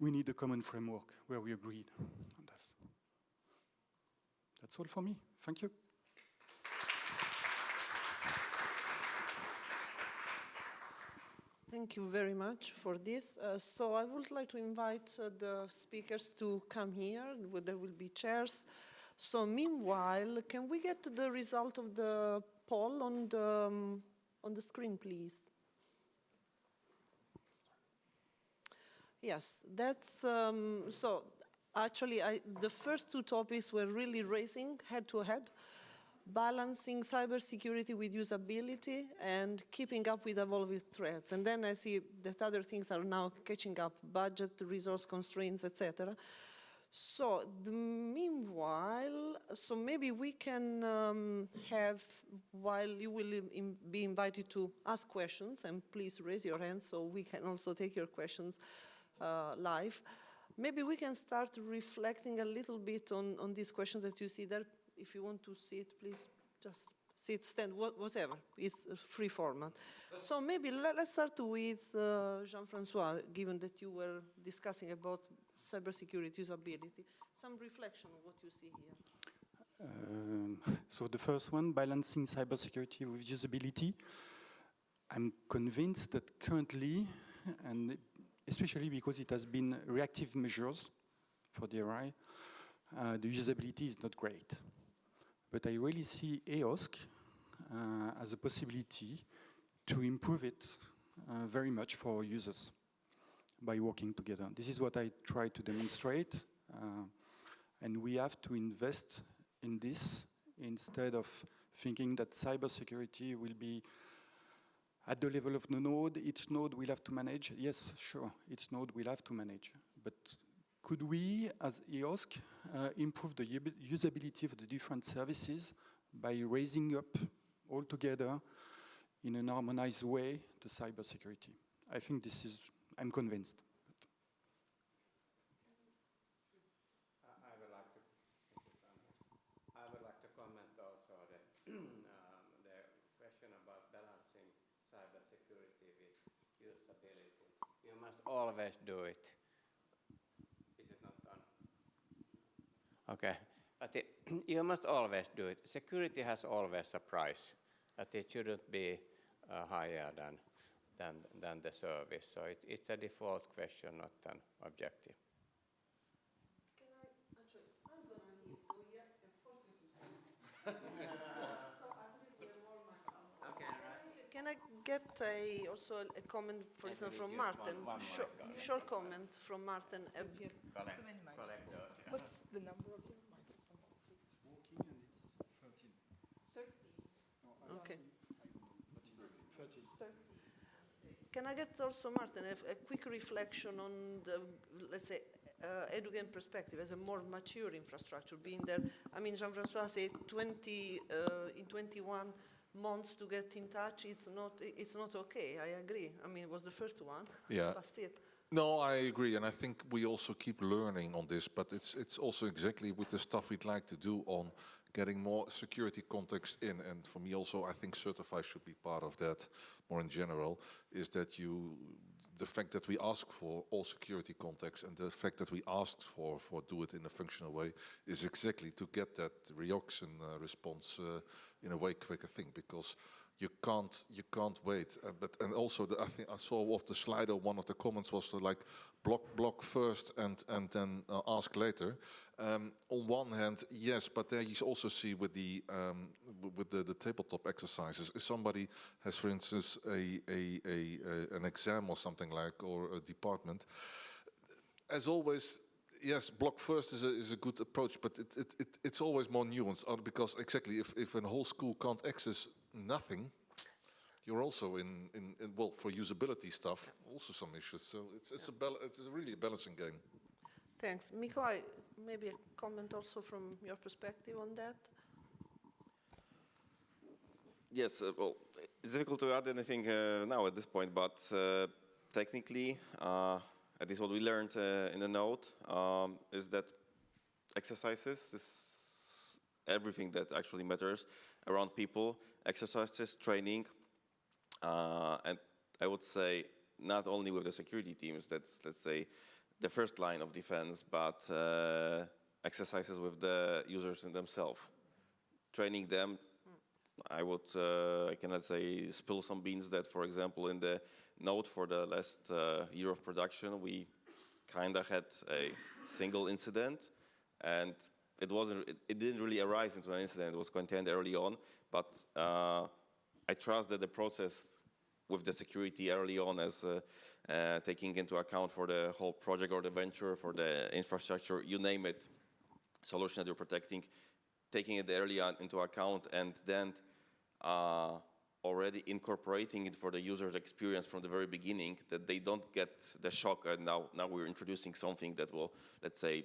E: We need a common framework where we agreed on this. That's all for me. Thank you.
A: Thank you very much for this. So I would like to invite the speakers to come here, where there will be chairs. So meanwhile, can we get the result of the poll on the screen, please? Yes, that's, so actually the first two topics were really racing head to head, balancing cybersecurity with usability and keeping up with evolving threats. And then I see that other things are now catching up, budget, resource constraints, etc. So meanwhile, so maybe we can have, while you will be invited to ask questions, and please raise your hands so we can also take your questions live. Maybe we can start reflecting a little bit on these questions that you see there. If you want to sit, please just sit, stand, whatever. It's a free format. So maybe let's start with Jean-François, given that you were discussing about cybersecurity usability. Some reflection on what you see here.
E: So the first one, balancing cybersecurity with usability. I'm convinced that currently, and especially because it has been reactive measures for DRI, the usability is not great. But I really see EOSC as a possibility to improve it very much for users by working together. This is what I try to demonstrate, and we have to invest in this instead of thinking that cybersecurity will be at the level of the node. Each node will have to manage. Yes, sure, each node will have to manage. But could we, as EOSC, improve the usability of the different services by raising up all together in an harmonized way the cybersecurity? I think this is, I'm convinced.
D: I would like to comment also that the question about balancing cybersecurity with usability. You must always do it. Is it not done? Okay, but you must always do it. Security has always a price, but it shouldn't be higher than the service. So it's a default question, not an objective.
A: Can I, actually, I'm going to need to, yeah, force you to say. So at least we have more mic.
D: Okay, right.
A: Can I get also a comment, for example, from Martin? Short comment from Martin.
D: Collect those, yeah.
F: What's the number of your microphone?
E: It's working and it's 13.
F: 30.
E: No,
A: Okay.
E: 13.
F: 30.
A: Can I get also, Martin, a quick reflection on the, let's say, education perspective as a more mature infrastructure being there? I mean, Jean-François said in 21 months to get in touch, it's not okay. I agree. I mean, it was the first one.
C: Yeah.
A: But still.
C: No, I agree, and I think we also keep learning on this, but it's also exactly with the stuff we'd like to do on getting more security context in, and for me also, I think Certify should be part of that more in general, is that the fact that we ask for all security context and the fact that we asked for do it in a functional way is exactly to get that reaction response in a way quicker thing, because you can't wait. And also, I think I saw off the Slido, one of the comments was like block first and then ask later. On one hand, yes, but there you also see with the tabletop exercises, if somebody has, for instance, an exam or something like, or a department, as always. Yes, block first is a good approach, but it's always more nuanced, because exactly if a whole school can't access nothing, you're also in well, for usability stuff, also some issues. So it's really a balancing game.
A: Thanks. Mikko, maybe a comment also from your perspective on that?
B: Yes, well, it's difficult to add anything now at this point, but technically, and this is what we learned in the note, is that exercises is everything that actually matters around people. Exercises, training, and I would say not only with the security teams, that's, let's say, the first line of defense, but exercises with the users in themselves. Training them, I can, let's say, spill some beans that, for example, in the node for the last year of production, we kind of had a single incident, and it didn't really arise into an incident. It was contained early on, but I trust that the process with the security early on as taking into account for the whole project or the venture, for the infrastructure, you name it, solution that you're protecting, taking it early on into account, and then already incorporating it for the user's experience from the very beginning, that they don't get the shock, and now we're introducing something that will, let's say,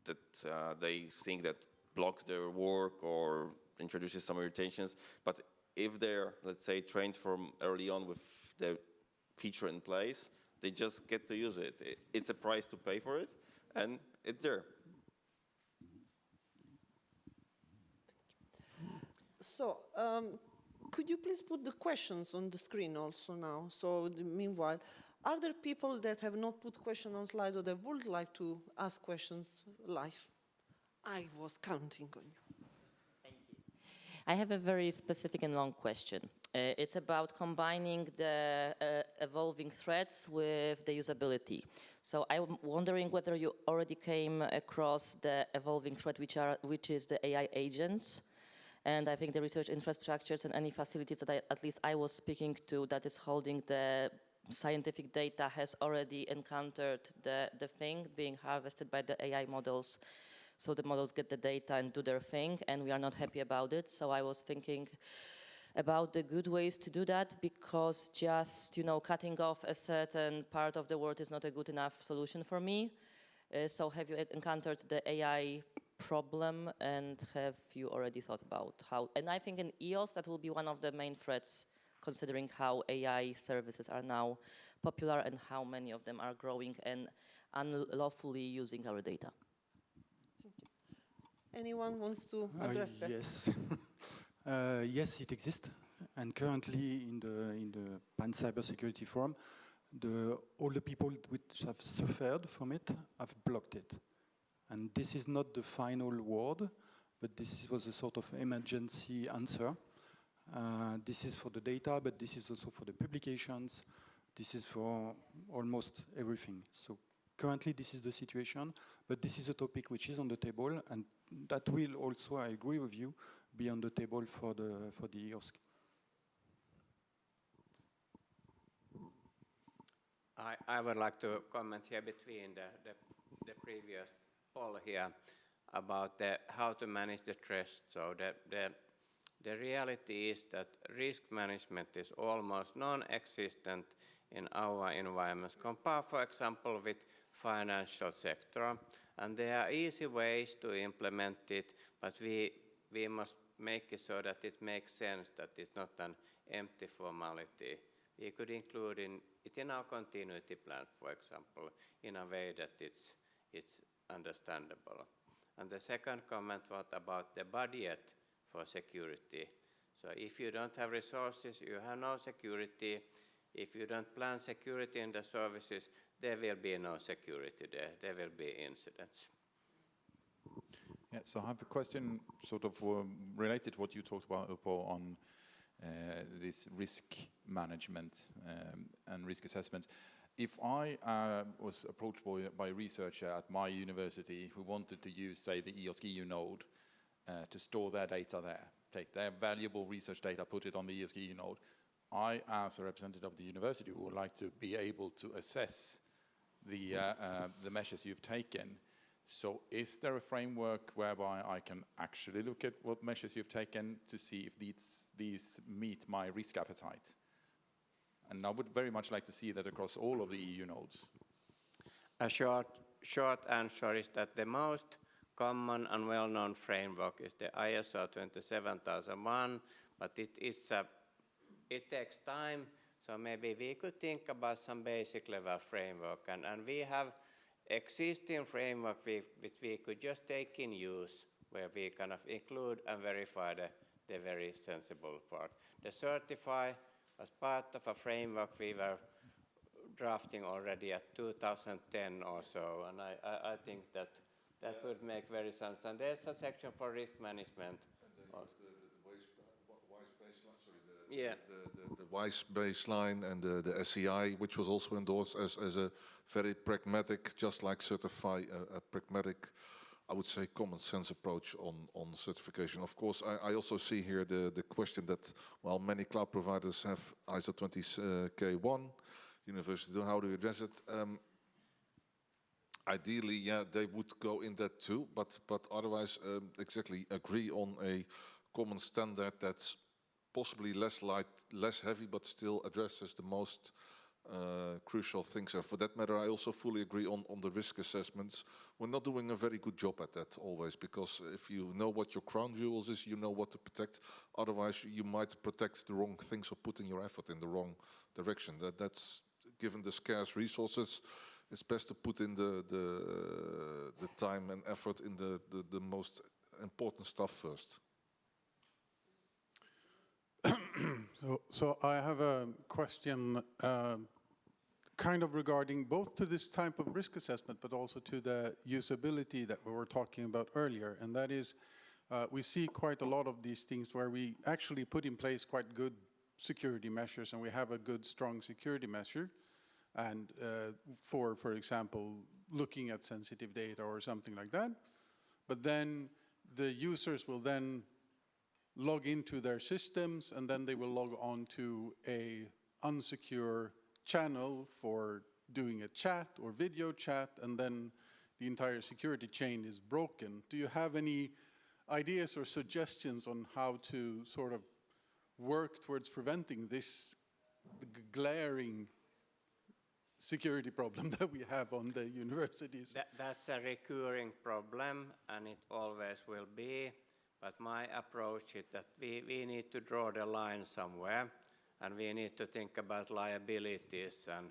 B: that they think that blocks their work or introduces some irritations. But if they're, let's say, trained from early on with the feature in place, they just get to use it. It's a price to pay for it, and it's there.
A: So, could you please put the questions on the screen also now? So, meanwhile, are there people that have not put questions on slide or that would like to ask questions live? I was counting on you.
G: Thank you. I have a very specific and long question. It's about combining the evolving threats with the usability. So I'm wondering whether you already came across the evolving threat, which is the AI agents. And I think the research infrastructures and any facilities that at least I was speaking to that is holding the scientific data has already encountered the thing being harvested by the AI models. So the models get the data and do their thing, and we are not happy about it. So I was thinking about the good ways to do that, because just, cutting off a certain part of the world is not a good enough solution for me. So have you encountered the AI problem, and have you already thought about how? And I think in EOS that will be one of the main threats, considering how AI services are now popular and how many of them are growing and unlawfully using our data.
A: Thank you. Anyone wants to address that?
E: Yes. Yes, it exists, and currently in the Pan Cybersecurity Forum, all the people which have suffered from it have blocked it. And this is not the final word, but this was a sort of emergency answer. This is for the data, but this is also for the publications. This is for almost everything. So currently this is the situation, but this is a topic which is on the table, and that will also, I agree with you, be on the table for the EOSC.
D: I would like to comment here between the previous poll here about how to manage the trust. So the reality is that risk management is almost non-existent in our environments compared, for example, with financial sector. And there are easy ways to implement it, but we must make it so that it makes sense, that it's not an empty formality. We could include it in our continuity plans, for example, in a way that it's understandable. And the second comment was about the budget for security. So if you don't have resources, you have no security. If you don't plan security in the services, there will be no security there. There will be incidents.
H: Yeah, so I have a question sort of related to what you talked about, Upo, on this risk management and risk assessment. If I was approached by a researcher at my university who wanted to use, say, the EOSC node to store their data there, take their valuable research data, put it on the EOSC node, I, as a representative of the university, would like to be able to assess the measures you've taken. So is there a framework whereby I can actually look at what measures you've taken to see if these meet my risk appetite? And I would very much like to see that across all of the EU nodes.
D: A short answer is that the most common and well-known framework is the ISO 27001, but it takes time. So maybe we could think about some basic level framework, and we have existing framework which we could just take in use, where we kind of include and verify the very sensible part. The certify as part of a framework we were drafting already at 2010 or so, and I think that would make very sense. And there's a section for risk management.
C: The WISE baseline and the SCI, which was also endorsed as a very pragmatic, just like certify, a pragmatic, I would say, common sense approach on certification. Of course, I also see here the question that, well, many cloud providers have ISO 20001, university, how do you address it? Ideally, yeah, they would go in that too, but otherwise, exactly agree on a common standard that's possibly less light, less heavy, but still addresses the most crucial things. And for that matter, I also fully agree on the risk assessments. We're not doing a very good job at that always, because if you know what your crown jewels is, you know what to protect. Otherwise, you might protect the wrong things or putting your effort in the wrong direction. That's given the scarce resources. It's best to put in the time and effort in the most important stuff first.
E: So I have a question kind of regarding both to this type of risk assessment, but also to the usability that we were talking about earlier. And that is, we see quite a lot of these things where we actually put in place quite good security measures, and we have a good, strong security measure. And for example, looking at sensitive data or something like that. But then the users will then log into their systems, and then they will log on to a unsecure channel for doing a chat or video chat, and then the entire security chain is broken. Do you have any ideas or suggestions on how to sort of work towards preventing this glaring security problem that we have on the universities?
D: That's a recurring problem, and it always will be. But my approach is that we need to draw the line somewhere, and we need to think about liabilities and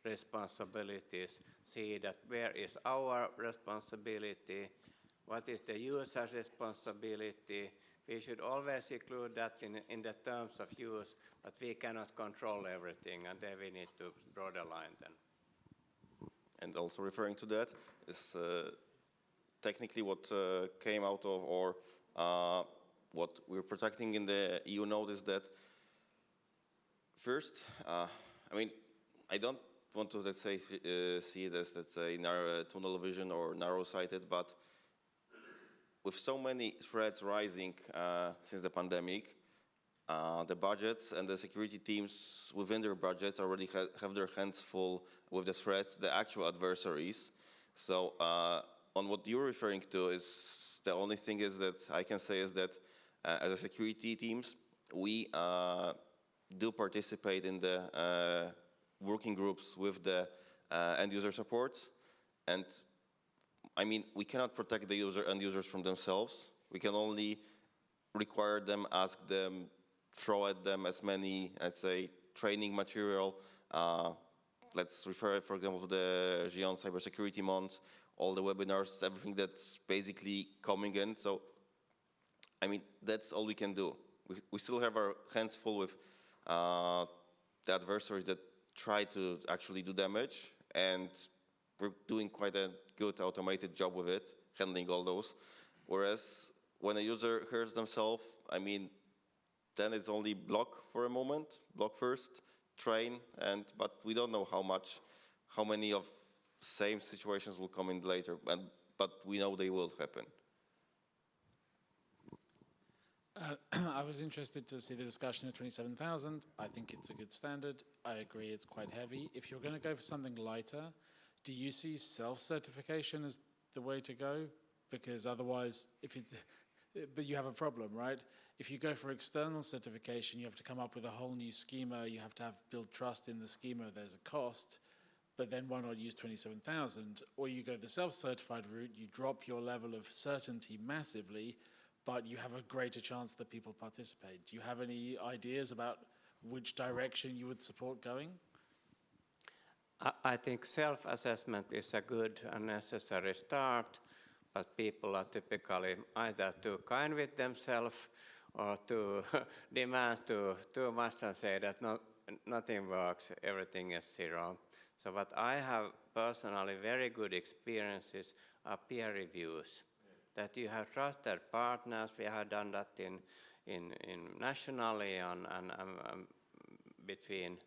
D: responsibilities, see that where is our responsibility, what is the user's responsibility. We should always include that in the terms of use, but we cannot control everything, and then we need to draw the line then.
B: And also referring to that is technically what came out of, or what we're protecting in the EU node is that first, I mean, I don't want to, let's say, see it as, let's say, narrow tunnel vision or narrow-sighted, but with so many threats rising since the pandemic, the budgets and the security teams within their budgets already have their hands full with the threats, the actual adversaries. So on what you're referring to is, the only thing is that I can say is that as a security teams, we do participate in the working groups with the end user support. And I mean, we cannot protect the end users from themselves. We can only require them, ask them, throw at them as many, let's say, training material. Let's refer, for example, to the Gion Cybersecurity Month, all the webinars, everything that's basically coming in. So, I mean, that's all we can do. We still have our hands full with the adversaries that try to actually do damage, and we're doing quite a good automated job with it, handling all those. Whereas when a user hurts themselves, I mean, then it's only block for a moment, block first, train, but we don't know how many of same situations will come in later, but we know they will happen.
I: I was interested to see the discussion of 27,000. I think it's a good standard. I agree it's quite heavy. If you're going to go for something lighter, do you see self-certification as the way to go? Because otherwise, but you have a problem, right? If you go for external certification, you have to come up with a whole new schema. You have to build trust in the schema. There's a cost. But then why not use 27,000? Or you go the self-certified route, you drop your level of certainty massively, but you have a greater chance that people participate. Do you have any ideas about which direction you would support going?
D: I think self-assessment is a good and necessary start, but people are typically either too kind with themselves or too demand too much and say that nothing works, everything is zero. So what I have personally very good experiences are peer reviews, that you have trusted partners. We have done that in nationally and between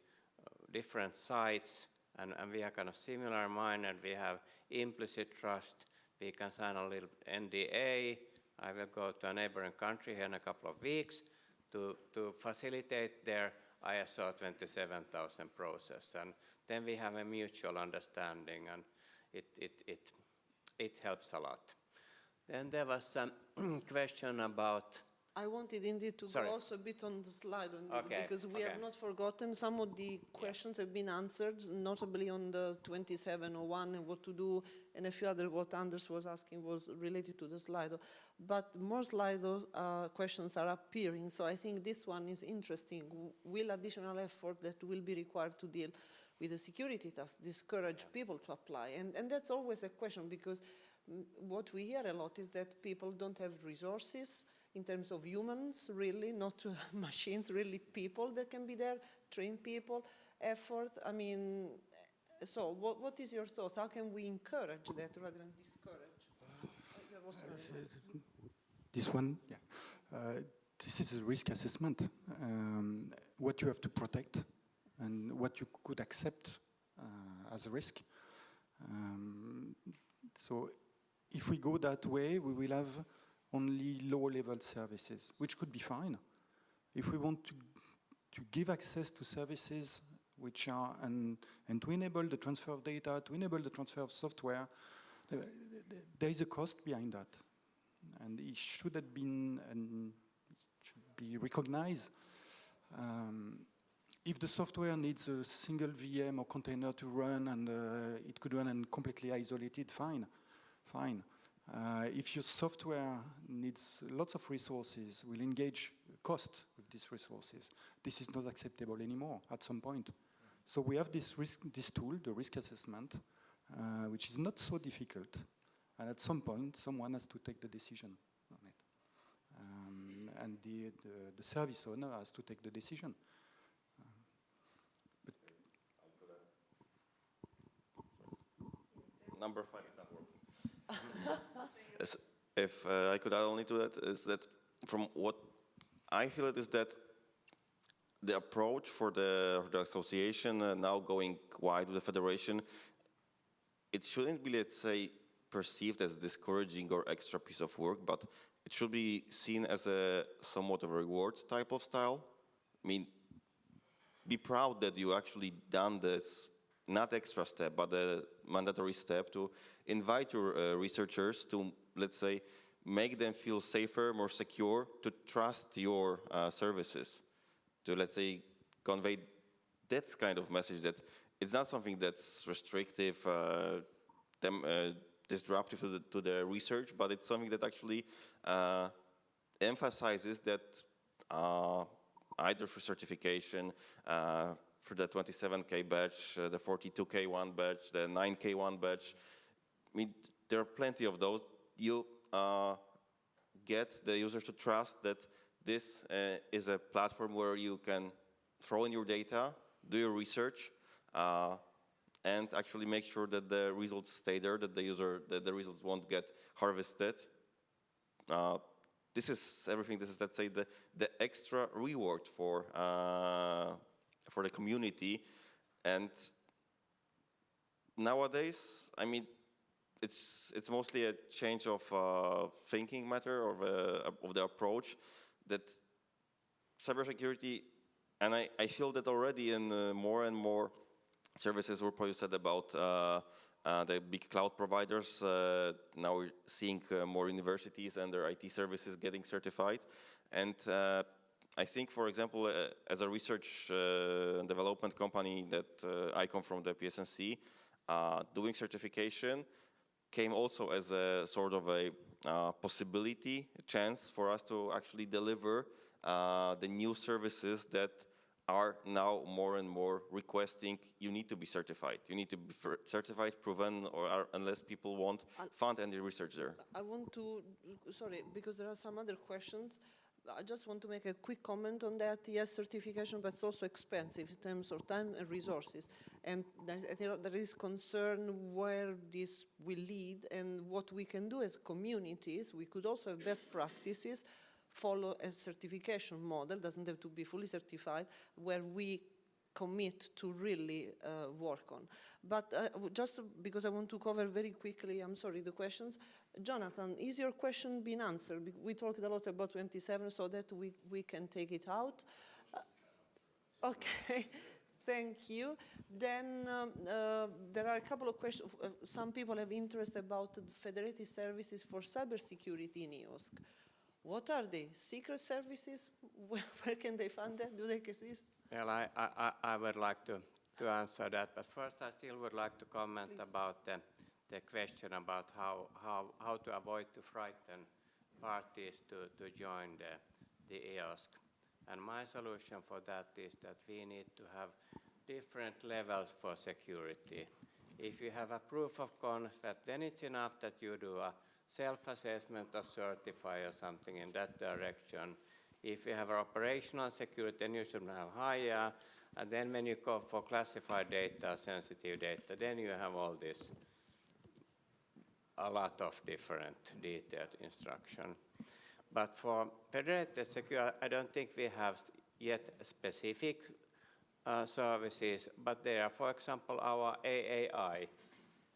D: different sites, and we are kind of similar minded. We have implicit trust. We can sign a little NDA. I will go to a neighboring country here in a couple of weeks to facilitate their ISO 27000 process, and then we have a mutual understanding, and it helps a lot. Then there was some question about.
A: I wanted indeed to go also a bit on the slide, because we have not forgotten some of the questions have been answered, notably on the 2701 and what to do, and a few other what Anders was asking was related to the Slido. But more Slido questions are appearing, so I think this one is interesting. Will additional effort that will be required to deal with the security task discourage people to apply? And that's always a question, because what we hear a lot is that people don't have resources in terms of humans, really, not machines, really people that can be there, trained people, effort. I mean, so what is your thought? How can we encourage that rather than discourage?
E: This one, yeah. This is a risk assessment. What you have to protect and what you could accept as a risk. So if we go that way, we will have only low-level services, which could be fine. If we want to give access to services which are, and to enable the transfer of data, to enable the transfer of software, there is a cost behind that. And it should have been, and should be recognized. If the software needs a single VM or container to run, and it could run and completely isolated, fine. If your software needs lots of resources, will engage cost with these resources. This is not acceptable anymore at some point. So we have this tool, the risk assessment, which is not so difficult. And at some point, someone has to take the decision on it. And the service owner has to take the decision.
B: Number 5 is not working. If I could add only to that, is that from what I feel it is that the approach for the association now going wide with the federation, it shouldn't be, let's say, perceived as discouraging or extra piece of work, but it should be seen as a somewhat of a reward type of style. I mean, be proud that you actually done this, not extra step, but a mandatory step to invite your researchers to, let's say, make them feel safer, more secure, to trust your services, to, let's say, convey that kind of message that it's not something that's restrictive, disruptive to the research, but it's something that actually emphasizes that either for certification, for the 27K batch, the 42K1 batch, the 9K1 batch. I mean, there are plenty of those. You get the users to trust that this is a platform where you can throw in your data, do your research, and actually make sure that the results stay there, that the results won't get harvested. This is everything. This is, let's say, the extra reward for the community. And nowadays, I mean, it's mostly a change of thinking matter, of the approach, that cybersecurity, and I feel that already in more and more services were probably said about the big cloud providers. Now we're seeing more universities and their IT services getting certified. And I think, for example, as a research and development company that I come from, the PSNC, doing certification came also as a sort of a possibility, a chance for us to actually deliver the new services that are now more and more requesting you need to be certified. You need to be certified, proven, or unless people want, fund any research there.
A: I want to, sorry, because there are some other questions. I just want to make a quick comment on that. Yes, certification, but it's also expensive in terms of time and resources. And there is concern where this will lead and what we can do as communities. We could also have best practices, follow a certification model, doesn't have to be fully certified, where we commit to really work on. But just because I want to cover very quickly, I'm sorry, the questions. Jonathan, is your question been answered? We talked a lot about 27, so that we can take it out. Okay, thank you. Then there are a couple of questions. Some people have interest about federated services for cybersecurity in EOSC. What are they? Secret services? Where can they find them? Do they exist?
D: Well, I would like to answer that, but first I still would like to comment about the question about how to avoid to frighten parties to join the EOSC. And my solution for that is that we need to have different levels for security. If you have a proof of concept, then it's enough that you do a self-assessment or certify or something in that direction. If you have operational security, then you should have higher. And then when you go for classified data, sensitive data, then you have all this, a lot of different detailed instruction. But for federated security, I don't think we have yet specific services, but there are, for example, our AAI,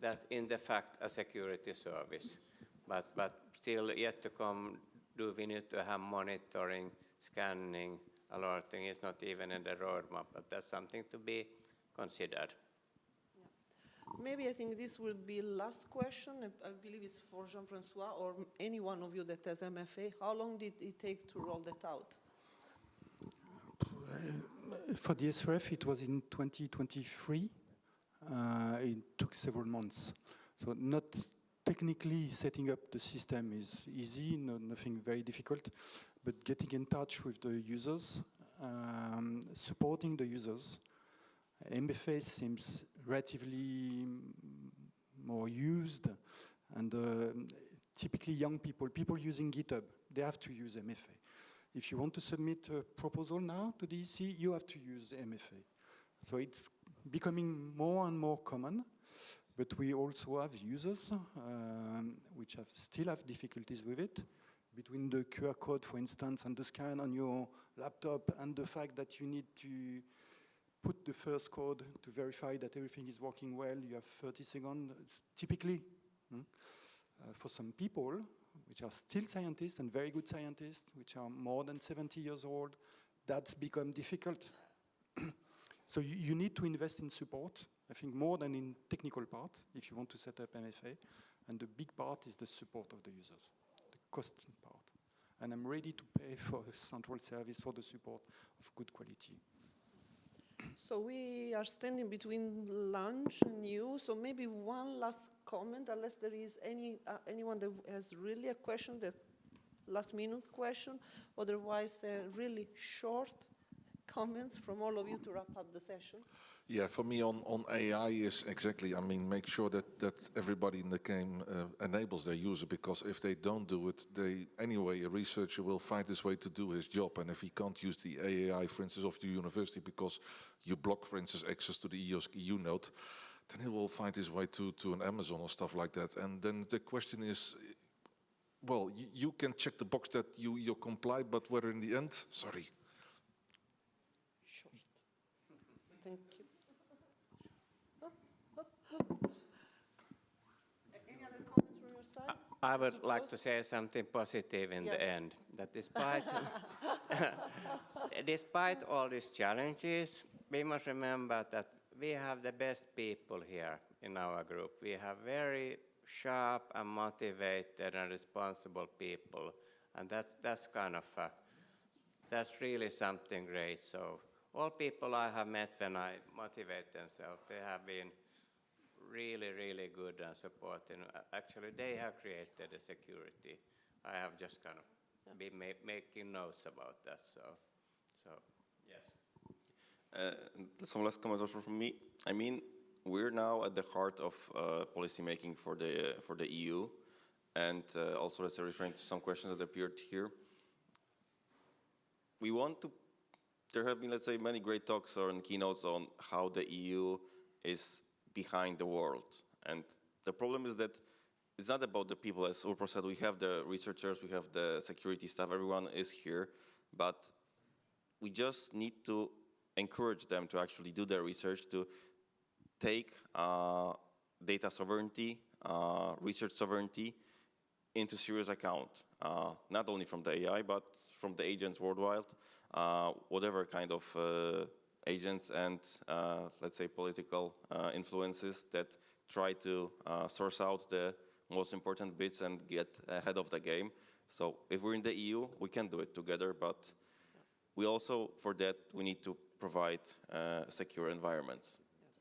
D: that's in the fact a security service. But still yet to come, do we need to have monitoring, scanning, alerting? It's not even in the roadmap, but that's something to be considered.
A: Yeah. Maybe I think this will be last question. I believe it's for Jean-Francois or any one of you that has MFA. How long did it take to roll that out?
E: For the SRF, it was in 2023. It took several months. So not technically setting up the system is easy, nothing very difficult, but getting in touch with the users, supporting the users. MFA seems relatively more used, and typically young people using GitHub, they have to use MFA. If you want to submit a proposal now to the EC, you have to use MFA. So it's becoming more and more common, but we also have users which still have difficulties with it. Between the QR code, for instance, and the scan on your laptop, and the fact that you need to put the first code to verify that everything is working well, you have 30 seconds. It's typically, for some people, which are still scientists and very good scientists, which are more than 70 years old, that's become difficult. So you need to invest in support, I think more than in technical part, if you want to set up MFA. And the big part is the support of the users, the costing part. And I'm ready to pay for a central service for the support of good quality.
A: So we are standing between lunch and you. So maybe one last comment, unless there is anyone that has really a question, that last minute question. Otherwise, really short comments from all of you to wrap up the session.
C: Yeah, for me on AI is exactly, I mean, make sure that everybody in the game enables their user, because if they don't do it, anyway, a researcher will find his way to do his job. And if he can't use the AI, for instance, of the university because you block, for instance, access to the EOSC node, then he will find his way to an Amazon or stuff like that. And then the question is, well, you can check the box that you comply, but whether in the end, sorry.
A: Short. Thank you. Any other comments from your side?
D: I would like to say something positive in the end, that despite all these challenges, we must remember that we have the best people here in our group. We have very sharp and motivated and responsible people, and that's kind of that's really something great. So all people I have met when I motivate themselves, they have been really, really good and supporting. Actually, they have created the security. I have just kind of been making notes about that. So yes.
B: Some last comments also from me. I mean, we're now at the heart of policy making for the EU, and also let's say referring to some questions that appeared here. We want to. There have been, let's say, many great talks or keynotes on how the EU is behind the world, and the problem is that it's not about the people. As Urpo said, we have the researchers, we have the security staff, everyone is here, but we just need to encourage them to actually do their research, to take data sovereignty, research sovereignty into serious account, not only from the AI, but from the agents worldwide, whatever kind of agents and, let's say, political influences that try to source out the most important bits and get ahead of the game. So if we're in the EU, we can do it together, but we also, for that, we need to provide secure environments.
A: Yes.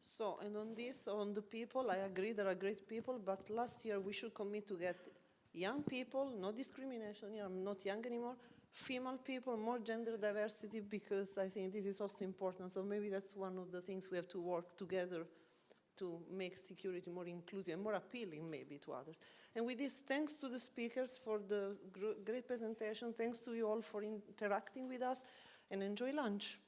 A: So, and on this, on the people, I agree there are great people, but last year we should commit to get young people, no discrimination, I'm not young anymore, female people, more gender diversity, because I think this is also important. So maybe that's one of the things we have to work together to make security more inclusive and more appealing maybe to others. And with this, thanks to the speakers for the great presentation, thanks to you all for interacting with us, and enjoy lunch.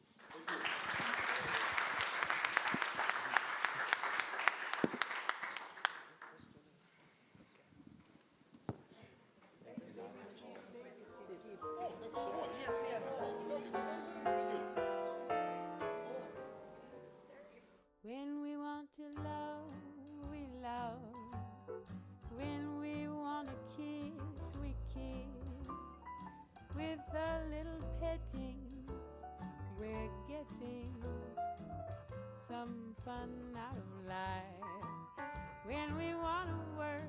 J: When we want to love, we love. When we want to kiss, we kiss. With a little petting, we're getting some fun out of life. When we want to work,